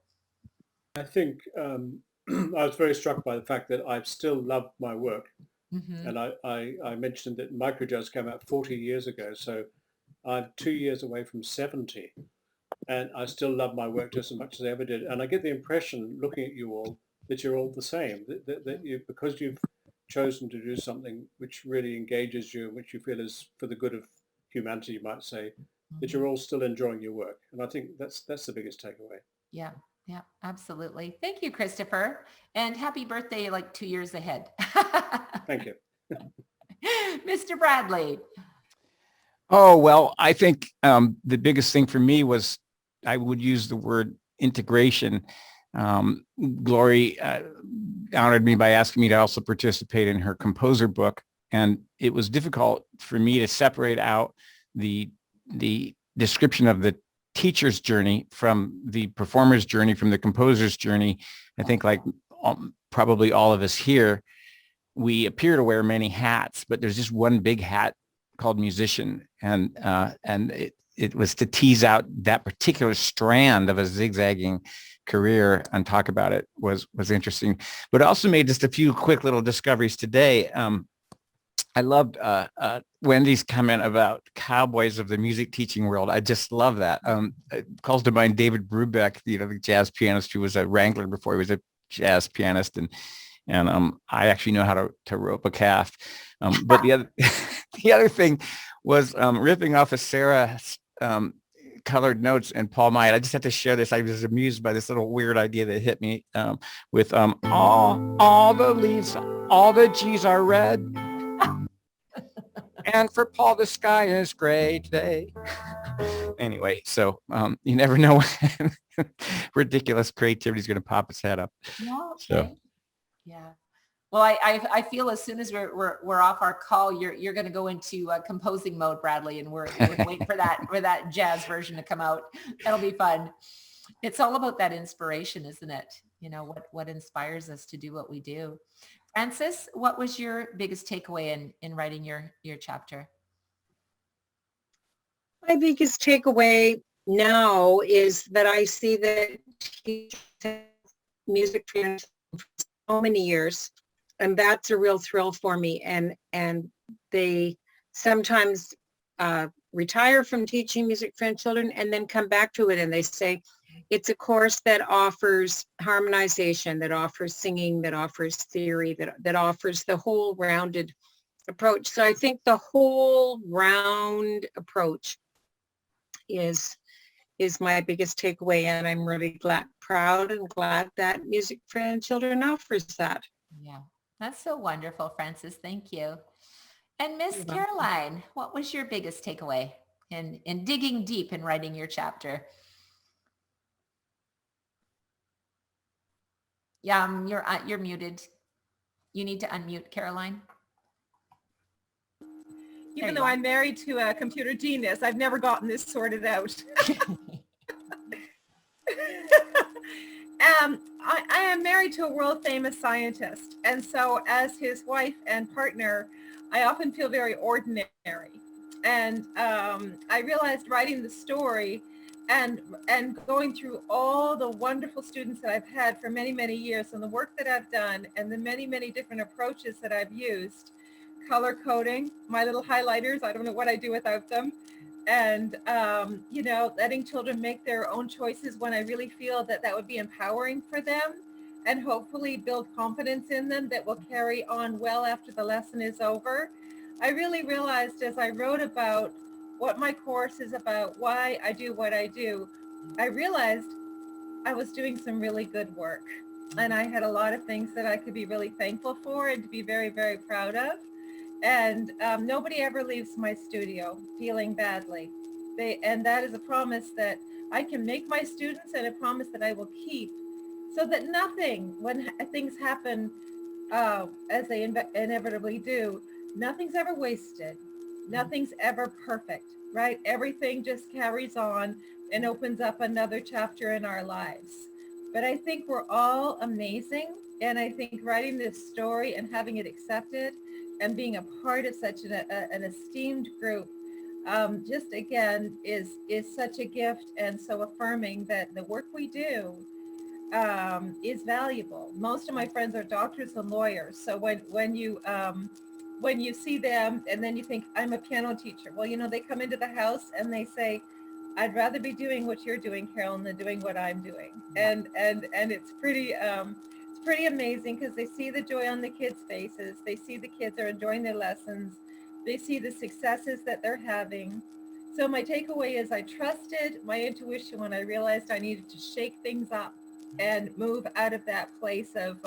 I think I was very struck by the fact that I've still loved my work. Mm-hmm. And I mentioned that Microjazz came out 40 years ago. So I'm 2 years away from 70. And I still love my work just as much as I ever did. And I get the impression, looking at you all, that you're all the same. That you, because you've chosen to do something which really engages you, which you feel is for the good of humanity, you might say, that you're all still enjoying your work. And I think that's the biggest takeaway. Yeah. Yeah, absolutely. Thank you, Christopher. And happy birthday, like 2 years ahead. Thank you. Mr. Bradley. Oh, well, I think the biggest thing for me was, I would use the word integration. Glory honored me by asking me to also participate in her composer book. And it was difficult for me to separate out the description of the teacher's journey from the performer's journey, from the composer's journey. I think, like probably all of us here, we appear to wear many hats, but there's just one big hat called musician. And it was to tease out that particular strand of a zigzagging career and talk about it was interesting. But I also made just a few quick little discoveries today. I loved Wendy's comment about cowboys of the music teaching world. I just love that. It calls to mind David Brubeck, the jazz pianist who was a wrangler before he was a jazz pianist, and I actually know how to rope a calf. But the other thing was ripping off of Sarah's colored notes and Paul Myatt. I just have to share this. I was amused by this little weird idea that hit me with all the leaves, all the G's are red. And for Paul, the sky is gray today. Anyway, so you never know when ridiculous creativity is going to pop its head up. Yeah, okay. So, yeah. Well, I feel as soon as we're off our call, you're going to go into composing mode, Bradley, and we're waiting for that jazz version to come out. That'll be fun. It's all about that inspiration, isn't it? What inspires us to do what we do. Francis, what was your biggest takeaway in writing your chapter? My biggest takeaway now is that I see that music for so many years, and that's a real thrill for me. And they sometimes retire from teaching music for children and then come back to it, and they say, it's a course that offers harmonization, that offers singing, that offers theory, that offers the whole rounded approach. So I think the whole round approach is my biggest takeaway, and I'm really proud and glad that Music for Children offers that. Yeah, that's so wonderful, Francis. Thank you. And Miss Caroline, what was your biggest takeaway in digging deep in writing your chapter? Yeah, you're muted. You need to unmute, Caroline. Even though I'm married to a computer genius, I've never gotten this sorted out. I am married to a world famous scientist. And so as his wife and partner, I often feel very ordinary. And I realized writing the story and going through all the wonderful students that I've had for many, many years, and the work that I've done, and the many, many different approaches that I've used, color coding, my little highlighters, I don't know what I do without them, and you know, letting children make their own choices when I really feel that that would be empowering for them, and hopefully build confidence in them that will carry on well after the lesson is over. I really realized as I wrote about what my course is about, why I do what I do, I realized I was doing some really good work. And I had a lot of things that I could be really thankful for and to be very, very proud of. And nobody ever leaves my studio feeling badly. And that is a promise that I can make my students, and a promise that I will keep, so that nothing, when things happen as they inevitably do, nothing's ever wasted. Nothing's ever perfect, right? Everything just carries on and opens up another chapter in our lives. But I think we're all amazing. And I think writing this story and having it accepted and being a part of such an esteemed group, just again, is such a gift, and so affirming that the work we do is valuable. Most of my friends are doctors and lawyers. So when you see them and then you think, I'm a piano teacher. Well, you know, they come into the house and they say, I'd rather be doing what you're doing, Carolyn, than doing what I'm doing. And it's pretty amazing, because they see the joy on the kids' faces. They see the kids are enjoying their lessons. They see the successes that they're having. So my takeaway is I trusted my intuition when I realized I needed to shake things up and move out of that place of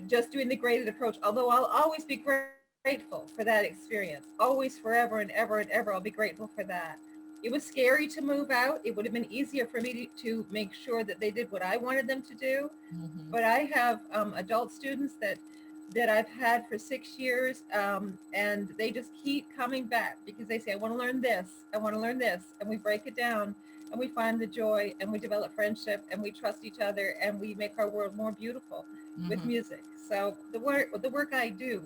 just doing the graded approach. Although I'll always be grateful for that experience, always, forever and ever and ever, I'll be grateful for that. It was scary to move out. It would have been easier for me to make sure that they did what I wanted them to do. Mm-hmm. But I have adult students that I've had for 6 years, and they just keep coming back because they say, I want to learn this, I want to learn this, and we break it down and we find the joy, and we develop friendship, and we trust each other, and we make our world more beautiful with music. So the work I do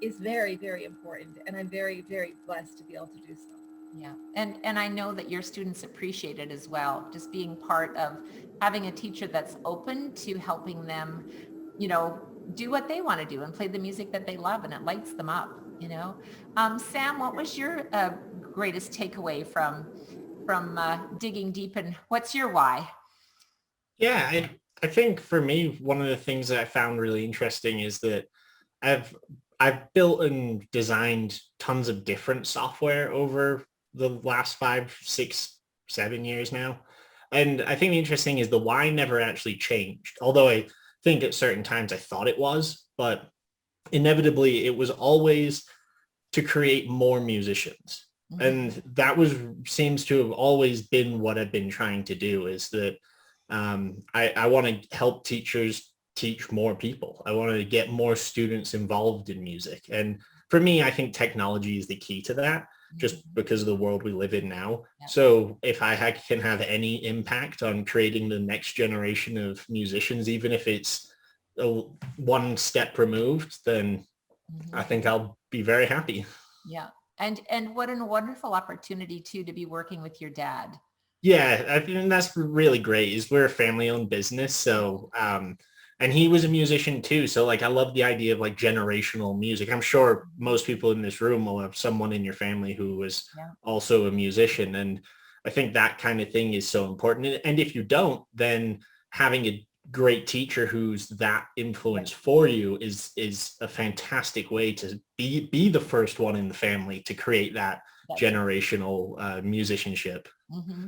is very, very important, and I'm very, very blessed to be able to do so. Yeah, and I know that your students appreciate it as well, just being part of having a teacher that's open to helping them, you know, do what they want to do and play the music that they love, and it lights them up, you know. Sam, what was your greatest takeaway from digging deep, and what's your why? Yeah, I think for me, one of the things that I found really interesting is that I've built and designed tons of different software over the last 5, 6, 7 years now. And I think the interesting is the why never actually changed. Although I think at certain times I thought it was, but inevitably it was always to create more musicians. Mm-hmm. And that seems to have always been what I've been trying to do, is that I want to help teachers teach more people. I want to get more students involved in music. And for me, I think technology is the key to that, just because of the world we live in now. Yeah. So if I can have any impact on creating the next generation of musicians, even if it's one step removed, then I think I'll be very happy. Yeah. And what a wonderful opportunity too, to be working with your dad. Yeah, I think that's really great. Is we're a family-owned business, so and he was a musician too. So like, I love the idea of like generational music. I'm sure most people in this room will have someone in your family who was also a musician, and I think that kind of thing is so important. And if you don't, then having a great teacher who's that influence for you is a fantastic way to be the first one in the family to create that generational musicianship. Mm-hmm.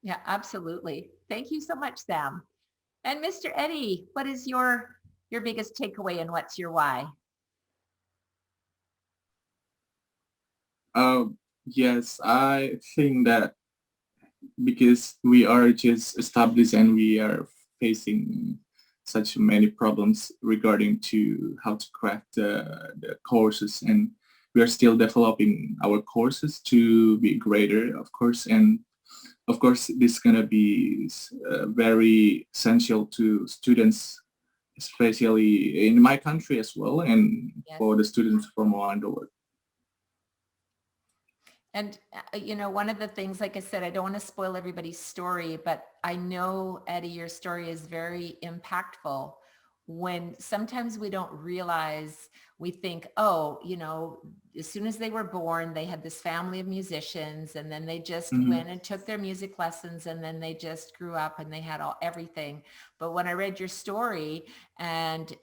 Yeah, absolutely. Thank you so much, Sam. And Mr. Eddie, what is your biggest takeaway, and what's your why? Yes, I think that because we are just established and we are facing such many problems regarding to how to craft the courses, and we are still developing our courses to be greater, of course. And of course, this is going to be very essential to students especially in my country as well, and Yes. for the students from around the world. And, one of the things, like I said, I don't want to spoil everybody's story, but I know, Eddie, your story is very impactful when sometimes we don't realize, we think, oh, as soon as they were born, they had this family of musicians, and then they just went and took their music lessons, and then they just grew up and they had everything. But when I read your story and,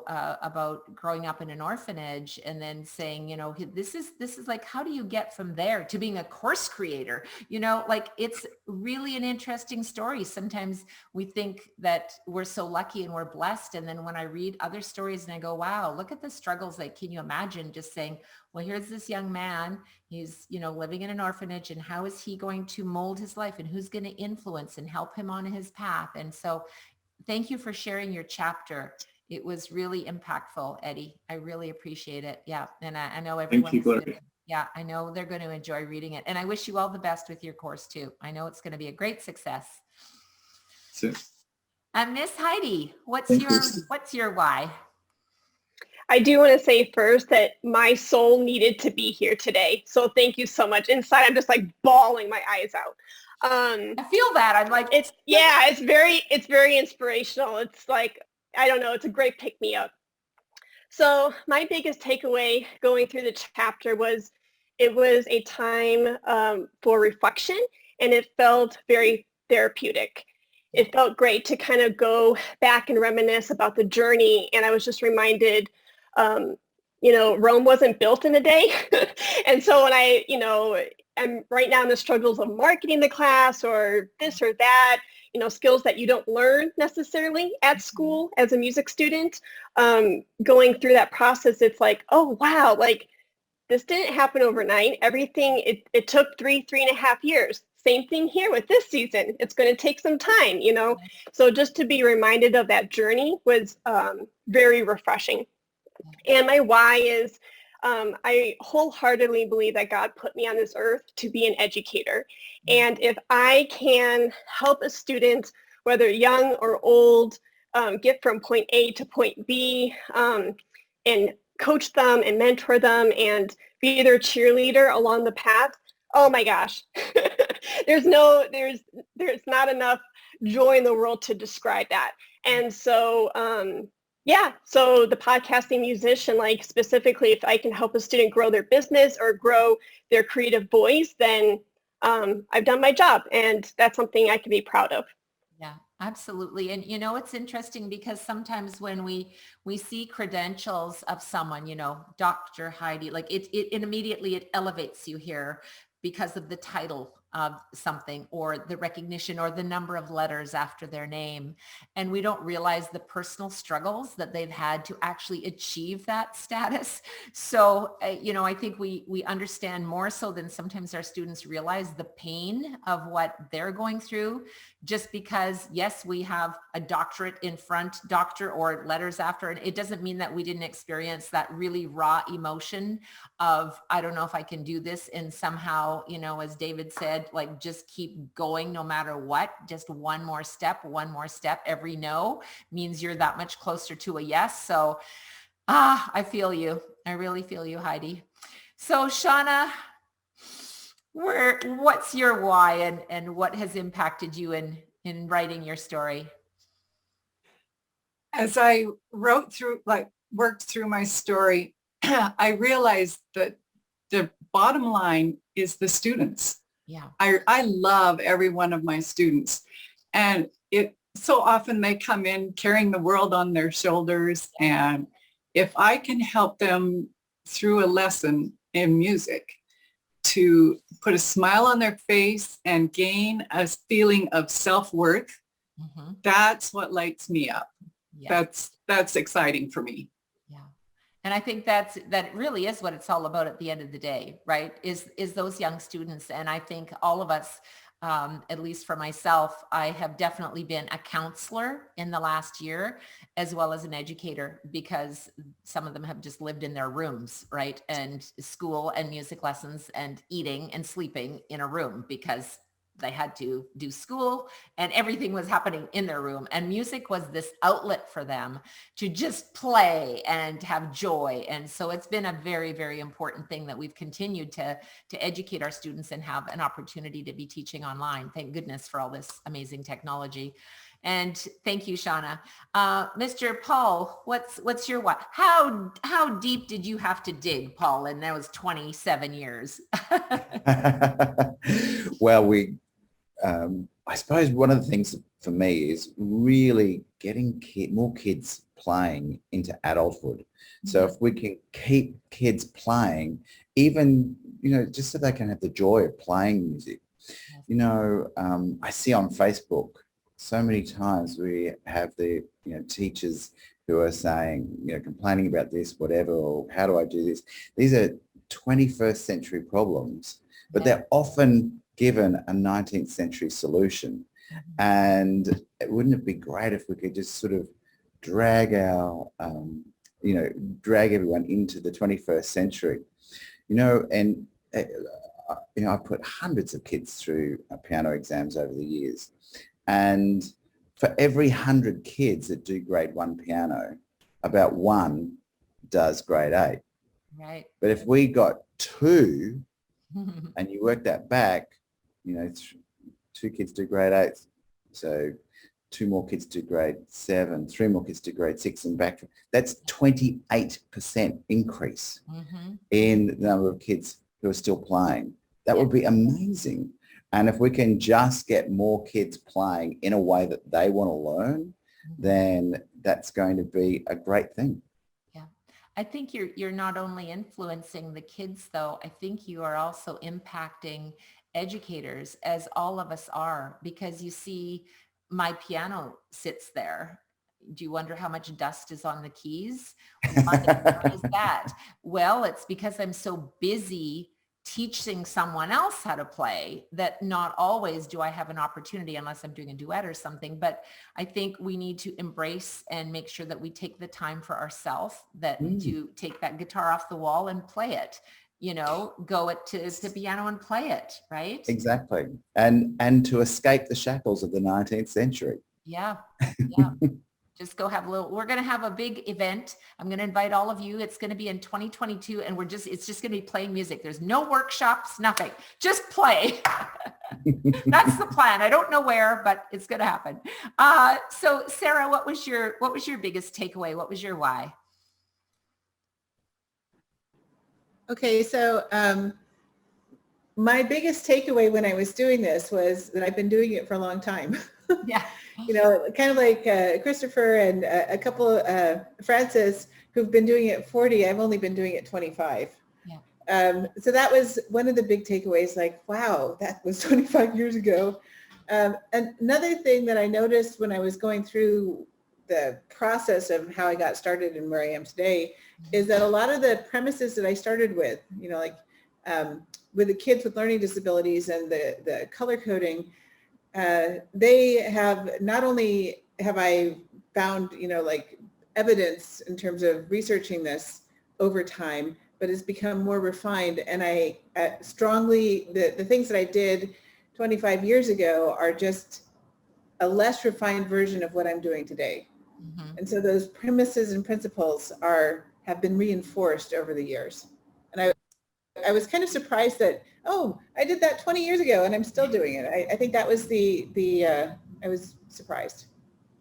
about growing up in an orphanage, and then saying, this is like, how do you get from there to being a course creator? It's really an interesting story. Sometimes we think that we're so lucky and we're blessed. And then when I read other stories and I go, wow, look at the struggles. Like, can you imagine just saying, well, here's this young man, he's, living in an orphanage, and how is he going to mold his life, and who's going to influence and help him on his path? And so thank you for sharing your chapter. It was really impactful, Eddie. I really appreciate it. Yeah. And I know everyone. Thank you, Gloria. Yeah, I know they're going to enjoy reading it. And I wish you all the best with your course too. I know it's going to be a great success. Miss Heidi, what's your why? I do want to say first that my soul needed to be here today. So thank you so much. Inside, I'm just like bawling my eyes out. I feel that. I'm like, it's very inspirational. It's like, I don't know, it's a great pick me up. So my biggest takeaway going through the chapter was it was a time for reflection, and it felt very therapeutic. It felt great to kind of go back and reminisce about the journey. And I was just reminded, Rome wasn't built in a day. And so when I'm right now in the struggles of marketing the class or this or that, skills that you don't learn necessarily at school as a music student, going through that process, it's like, oh, wow, like this didn't happen overnight. Everything, it took 3.5 years. Same thing here with this season. It's going to take some time, So just to be reminded of that journey was very refreshing. And my why is I wholeheartedly believe that God put me on this earth to be an educator. And if I can help a student, whether young or old, get from point A to point B, and coach them and mentor them and be their cheerleader along the path, oh my gosh, there's not enough joy in the world to describe that. And so, so the podcasting musician, like specifically, if I can help a student grow their business or grow their creative voice, then I've done my job, and that's something I can be proud of. Yeah, absolutely. And it's interesting because sometimes when we see credentials of someone, Dr. Heidi, like it immediately it elevates you here because of the title of something or the recognition or the number of letters after their name. And we don't realize the personal struggles that they've had to actually achieve that status. So, I think we understand more so than sometimes our students realize the pain of what they're going through, just because, yes, we have a doctorate in front, doctor or letters after, and it doesn't mean that we didn't experience that really raw emotion of, I don't know if I can do this. And somehow, as David said, like just keep going no matter what, just one more step. Every no means you're that much closer to a yes. So I feel you. I really feel you, Heidi. So Shauna, what's your why and what has impacted you in writing your story? As I worked through my story, I realized that the bottom line is the students. Yeah. I love every one of my students, and so often they come in carrying the world on their shoulders. And if I can help them through a lesson in music to put a smile on their face and gain a feeling of self-worth, that's what lights me up. Yeah. That's exciting for me. And I think that really is what it's all about at the end of the day, right? Is those young students. And I think all of us, at least for myself, I have definitely been a counselor in the last year, as well as an educator, because some of them have just lived in their rooms, right? And school and music lessons and eating and sleeping in a room because they had to do school, and everything was happening in their room. And music was this outlet for them to just play and have joy. And so it's been a very, very important thing that we've continued to educate our students and have an opportunity to be teaching online. Thank goodness for all this amazing technology. And thank you, Shauna. Mr. Paul, what's your what? How deep did you have to dig, Paul? And that was 27 years. Well, I suppose one of the things for me is really getting more kids playing into adulthood. So if we can keep kids playing, even, just so they can have the joy of playing music. I see on Facebook so many times we have the teachers who are saying, complaining about this, whatever, or how do I do this? These are 21st century problems, but they're often given a 19th century solution. And wouldn't it be great if we could just sort of drag drag everyone into the 21st century, and I put hundreds of kids through piano exams over the years. And for every 100 kids that do grade 1 piano, about 1 does grade 8. Right. But if we got 2 and you work that back, 2 kids do grade 8. So 2 more kids do grade 7, 3 more kids do grade 6 and back. That's 28% increase in the number of kids who are still playing. That would be amazing. And if we can just get more kids playing in a way that they want to learn, then that's going to be a great thing. Yeah. I think you're not only influencing the kids, though. I think you are also impacting educators, as all of us are, because you see my piano sits there. Do you wonder how much dust is on the keys? Why is that? Well, it's because I'm so busy teaching someone else how to play that not always do I have an opportunity, unless I'm doing a duet or something. But I think we need to embrace and make sure that we take the time for ourselves, that to take that guitar off the wall and play it, go to the piano and play it, right? Exactly. And to escape the shackles of the 19th century. Yeah. Just go have we're going to have a big event. I'm going to invite all of you. It's going to be in 2022, and it's just going to be playing music. There's no workshops, nothing, just play. That's the plan. I don't know where, but it's going to happen. So Sarah, what was your biggest takeaway? What was your why? Okay. So, my biggest takeaway when I was doing this was that I've been doing it for a long time. Yeah. Kind of like Christopher and a couple, Francis, who've been doing it 40. I've only been doing it 25. Yeah. So that was one of the big takeaways, like, wow, that was 25 years ago. And another thing that I noticed when I was going through the process of how I got started and where I am today is that a lot of the premises that I started with, with the kids with learning disabilities and the color coding, they have, not only have I found, evidence in terms of researching this over time, but it's become more refined. And I strongly, the things that I did 25 years ago are just a less refined version of what I'm doing today. And so those premises and principles have been reinforced over the years. And I was kind of surprised that, I did that 20 years ago and I'm still doing it. I think that was I was surprised.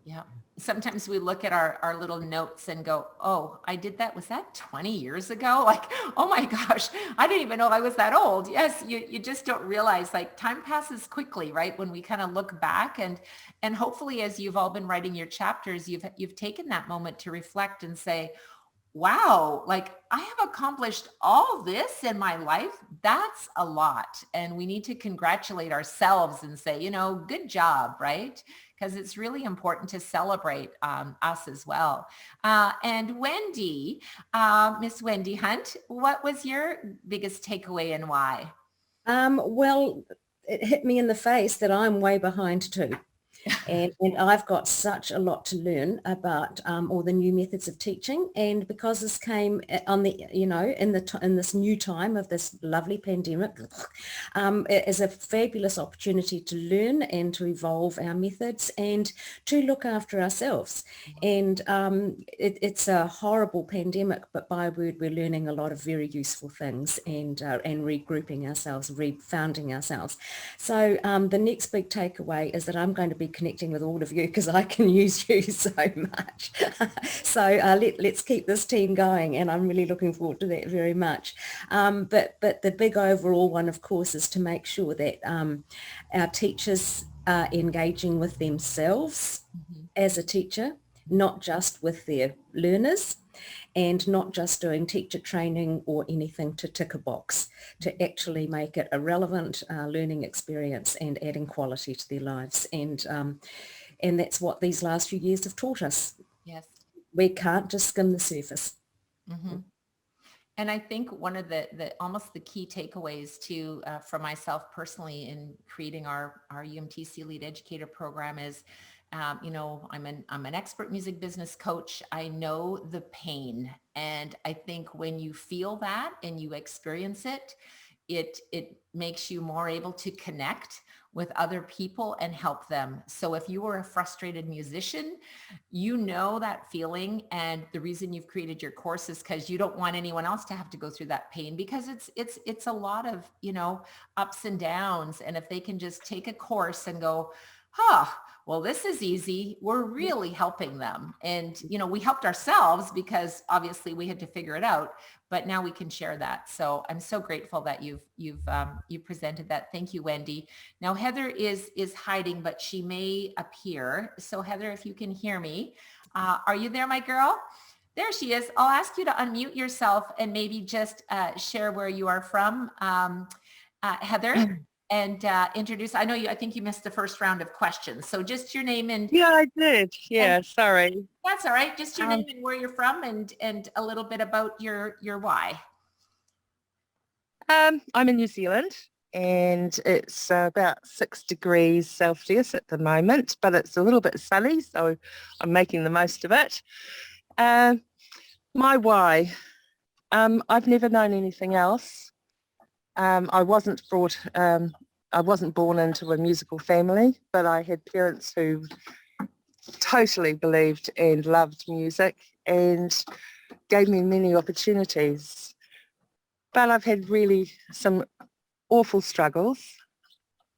Yeah. Sometimes we look at our little notes and go, oh, I did that. Was that 20 years ago? Like, oh my gosh, I didn't even know I was that old. Yes. You just don't realize, like, time passes quickly, right? When we kind of look back and hopefully as you've all been writing your chapters, you've taken that moment to reflect and say, wow, like I have accomplished all this in my life. That's a lot. And we need to congratulate ourselves and say, good job, right? Because it's really important to celebrate us as well. And Wendy, Miss Wendy Hunt, what was your biggest takeaway and why? Well, it hit me in the face that I'm way behind too. And I've got such a lot to learn about all the new methods of teaching. And because this came on the, in this new time of this lovely pandemic, it is a fabulous opportunity to learn and to evolve our methods and to look after ourselves. And it's a horrible pandemic, but by word, we're learning a lot of very useful things and regrouping ourselves, refounding ourselves. So the next big takeaway is that I'm going to be connecting with all of you because I can use you so much. So let's keep this team going, and I'm really looking forward to that very much. But the big overall one, of course, is to make sure that our teachers are engaging with themselves as a teacher, not just with their learners, and not just doing teacher training or anything to tick a box, to actually make it a relevant learning experience and adding quality to their lives. And that's what these last few years have taught us. Yes. We can't just skim the surface. Mm-hmm. And I think one of the almost the key takeaways too for myself personally in creating our UMTC Lead Educator program is, I'm an expert music business coach. I know the pain, and I think when you feel that and you experience it, it makes you more able to connect with other people and help them. So if you are a frustrated musician, you know that feeling, and the reason you've created your course is because you don't want anyone else to have to go through that pain, because it's a lot of, ups and downs. And if they can just take a course and go, well, this is easy, we're really helping them. And, we helped ourselves because obviously we had to figure it out, but now we can share that. So I'm so grateful that you presented that. Thank you, Wendy. Now, Heather is hiding, but she may appear. So Heather, if you can hear me, are you there, my girl? There she is. I'll ask you to unmute yourself and maybe just share where you are from, Heather. And introduce, I think you missed the first round of questions. So just your name and— Yeah, I did. Yeah, sorry. That's all right. Just your name and where you're from and a little bit about your why. I'm in New Zealand, and it's about 6 degrees Celsius at the moment, but it's a little bit sunny, so I'm making the most of it. My why, I've never known anything else. I wasn't born into a musical family, but I had parents who totally believed and loved music and gave me many opportunities. But I've had really some awful struggles,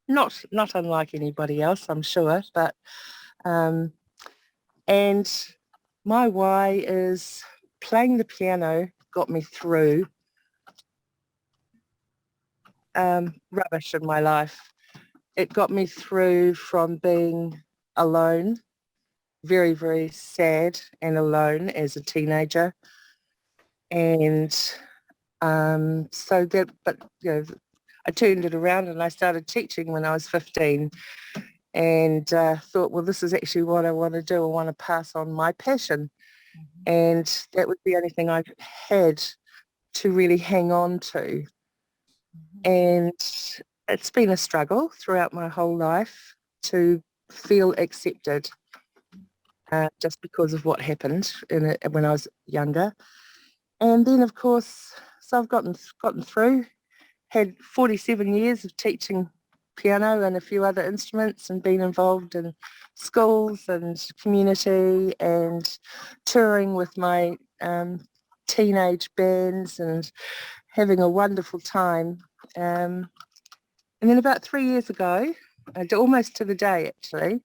not unlike anybody else, I'm sure, but and my why is playing the piano got me through rubbish in my life. It got me through from being alone, very, very sad and alone as a teenager. And I turned it around and I started teaching when I was 15 and thought, well, this is actually what I want to do. I want to pass on my passion. And that was the only thing I had to really hang on to. And it's been a struggle throughout my whole life to feel accepted just because of what happened when I was younger. And then, of course, so I've gotten through, had 47 years of teaching piano and a few other instruments and been involved in schools and community and touring with my teenage bands and having a wonderful time. And then about 3 years ago, almost to the day actually,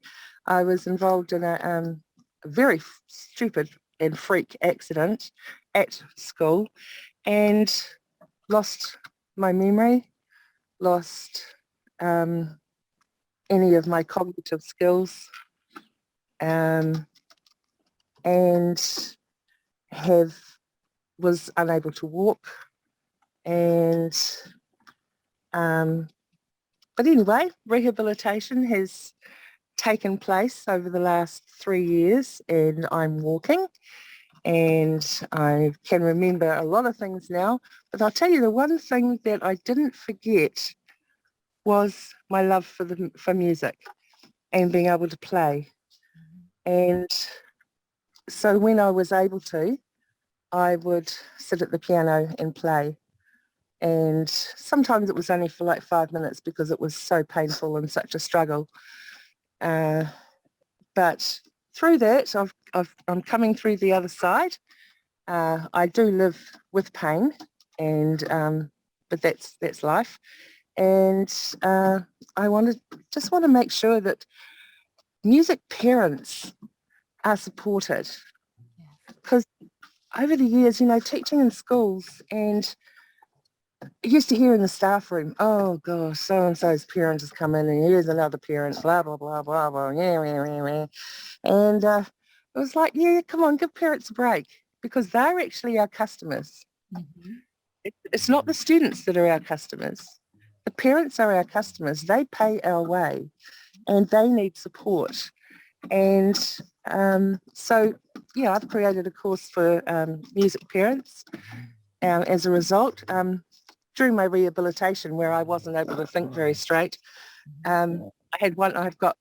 I was involved in a very stupid and freak accident at school and lost my memory, lost any of my cognitive skills, and was unable to walk. And but anyway, rehabilitation has taken place over the last 3 years and I'm walking and I can remember a lot of things now, but I'll tell you the one thing that I didn't forget was my love for music. and being able to play. And so when I was able to, I would sit at the piano and play. And sometimes it was only for like 5 minutes because it was so painful and such a struggle. But through that, I'm coming through the other side. I do live with pain, and but that's life. And I just want to make sure that music parents are supported, because over the years, teaching in schools, and I used to hear in the staff room, oh gosh, so-and-so's parent has come in and here's another parent, blah, blah, blah, blah, blah, yeah, yeah, yeah, yeah. And it was like, yeah, come on, give parents a break, because they're actually our customers. Mm-hmm. It's not the students that are our customers. The parents are our customers. They pay our way and they need support. And so, yeah, I've created a course for music parents as a result. During my rehabilitation, where I wasn't able to think very straight, I've got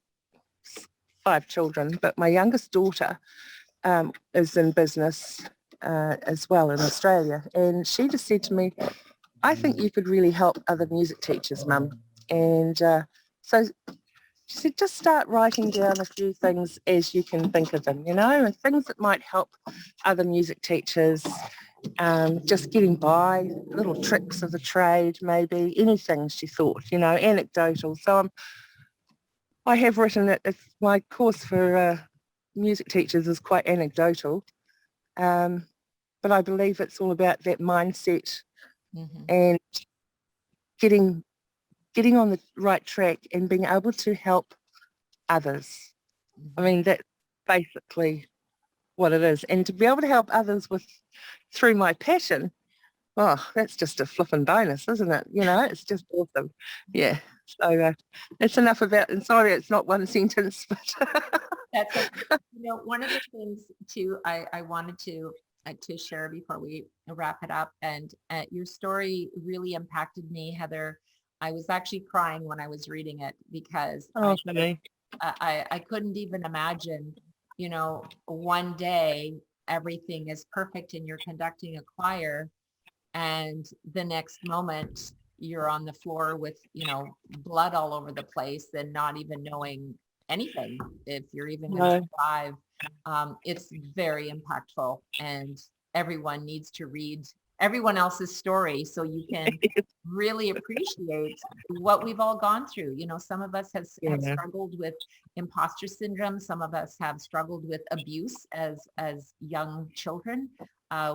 5 children, but my youngest daughter is in business as well in Australia. And she just said to me, I think you could really help other music teachers, Mum. And so she said, just start writing down a few things as you can think of them, and things that might help other music teachers, just getting by, little tricks of the trade, maybe, anything, she thought, anecdotal. So I have written it. My course for music teachers is quite anecdotal, but I believe it's all about that mindset and getting on the right track and being able to help others. I mean, that's basically what it is. And to be able to help others through my passion, oh, that's just a flippin' bonus, isn't it? It's just awesome. Yeah. So that's enough about, and sorry, it's not one sentence, but That's one of the things too, I wanted to share before we wrap it up, and your story really impacted me, Heather. I was actually crying when I was reading it, because I couldn't even imagine, one day everything is perfect and you're conducting a choir, and the next moment you're on the floor with, blood all over the place and not even knowing anything, if you're even going to survive. It's very impactful, and everyone needs to read everyone else's story so you can really appreciate what we've all gone through. Some of us have struggled with imposter syndrome. Some of us have struggled with abuse as young children.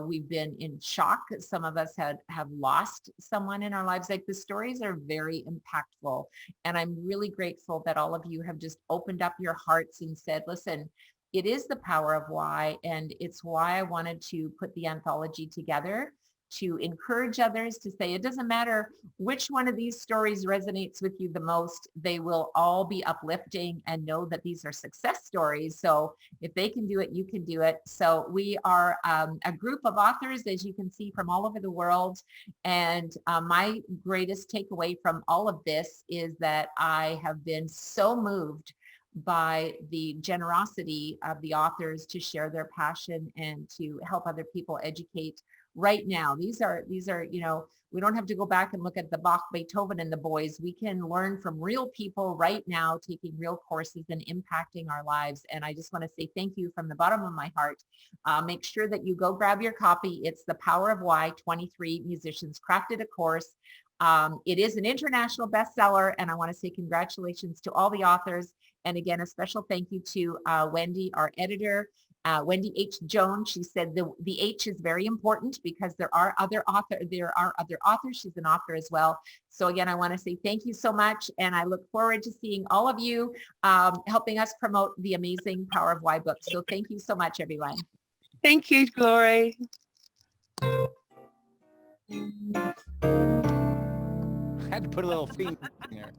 We've been in shock. Some of us have lost someone in our lives. Like, the stories are very impactful. And I'm really grateful that all of you have just opened up your hearts and said, listen, it is the power of why. And it's why I wanted to put the anthology together, to encourage others to say, it doesn't matter which one of these stories resonates with you the most, they will all be uplifting, and know that these are success stories. So if they can do it, you can do it. So we are a group of authors, as you can see, from all over the world. And my greatest takeaway from all of this is that I have been so moved by the generosity of the authors to share their passion and to help other people educate right now. These are, we don't have to go back and look at the Bach, Beethoven, and the boys. We can learn from real people right now, taking real courses and impacting our lives. And I just want to say thank you from the bottom of my heart. Make sure that you go grab your copy. It's The Power of Why. 23 musicians crafted a course. It is an international bestseller, and I want to say congratulations to all the authors. And again, a special thank you to Wendy, our editor, Wendy H. Jones. She said the H is very important because there are other authors. She's an author as well. So again, I want to say thank you so much, and I look forward to seeing all of you helping us promote the amazing Power of Why book. So thank you so much, everyone. Thank you, Glory. I had to put a little theme in there.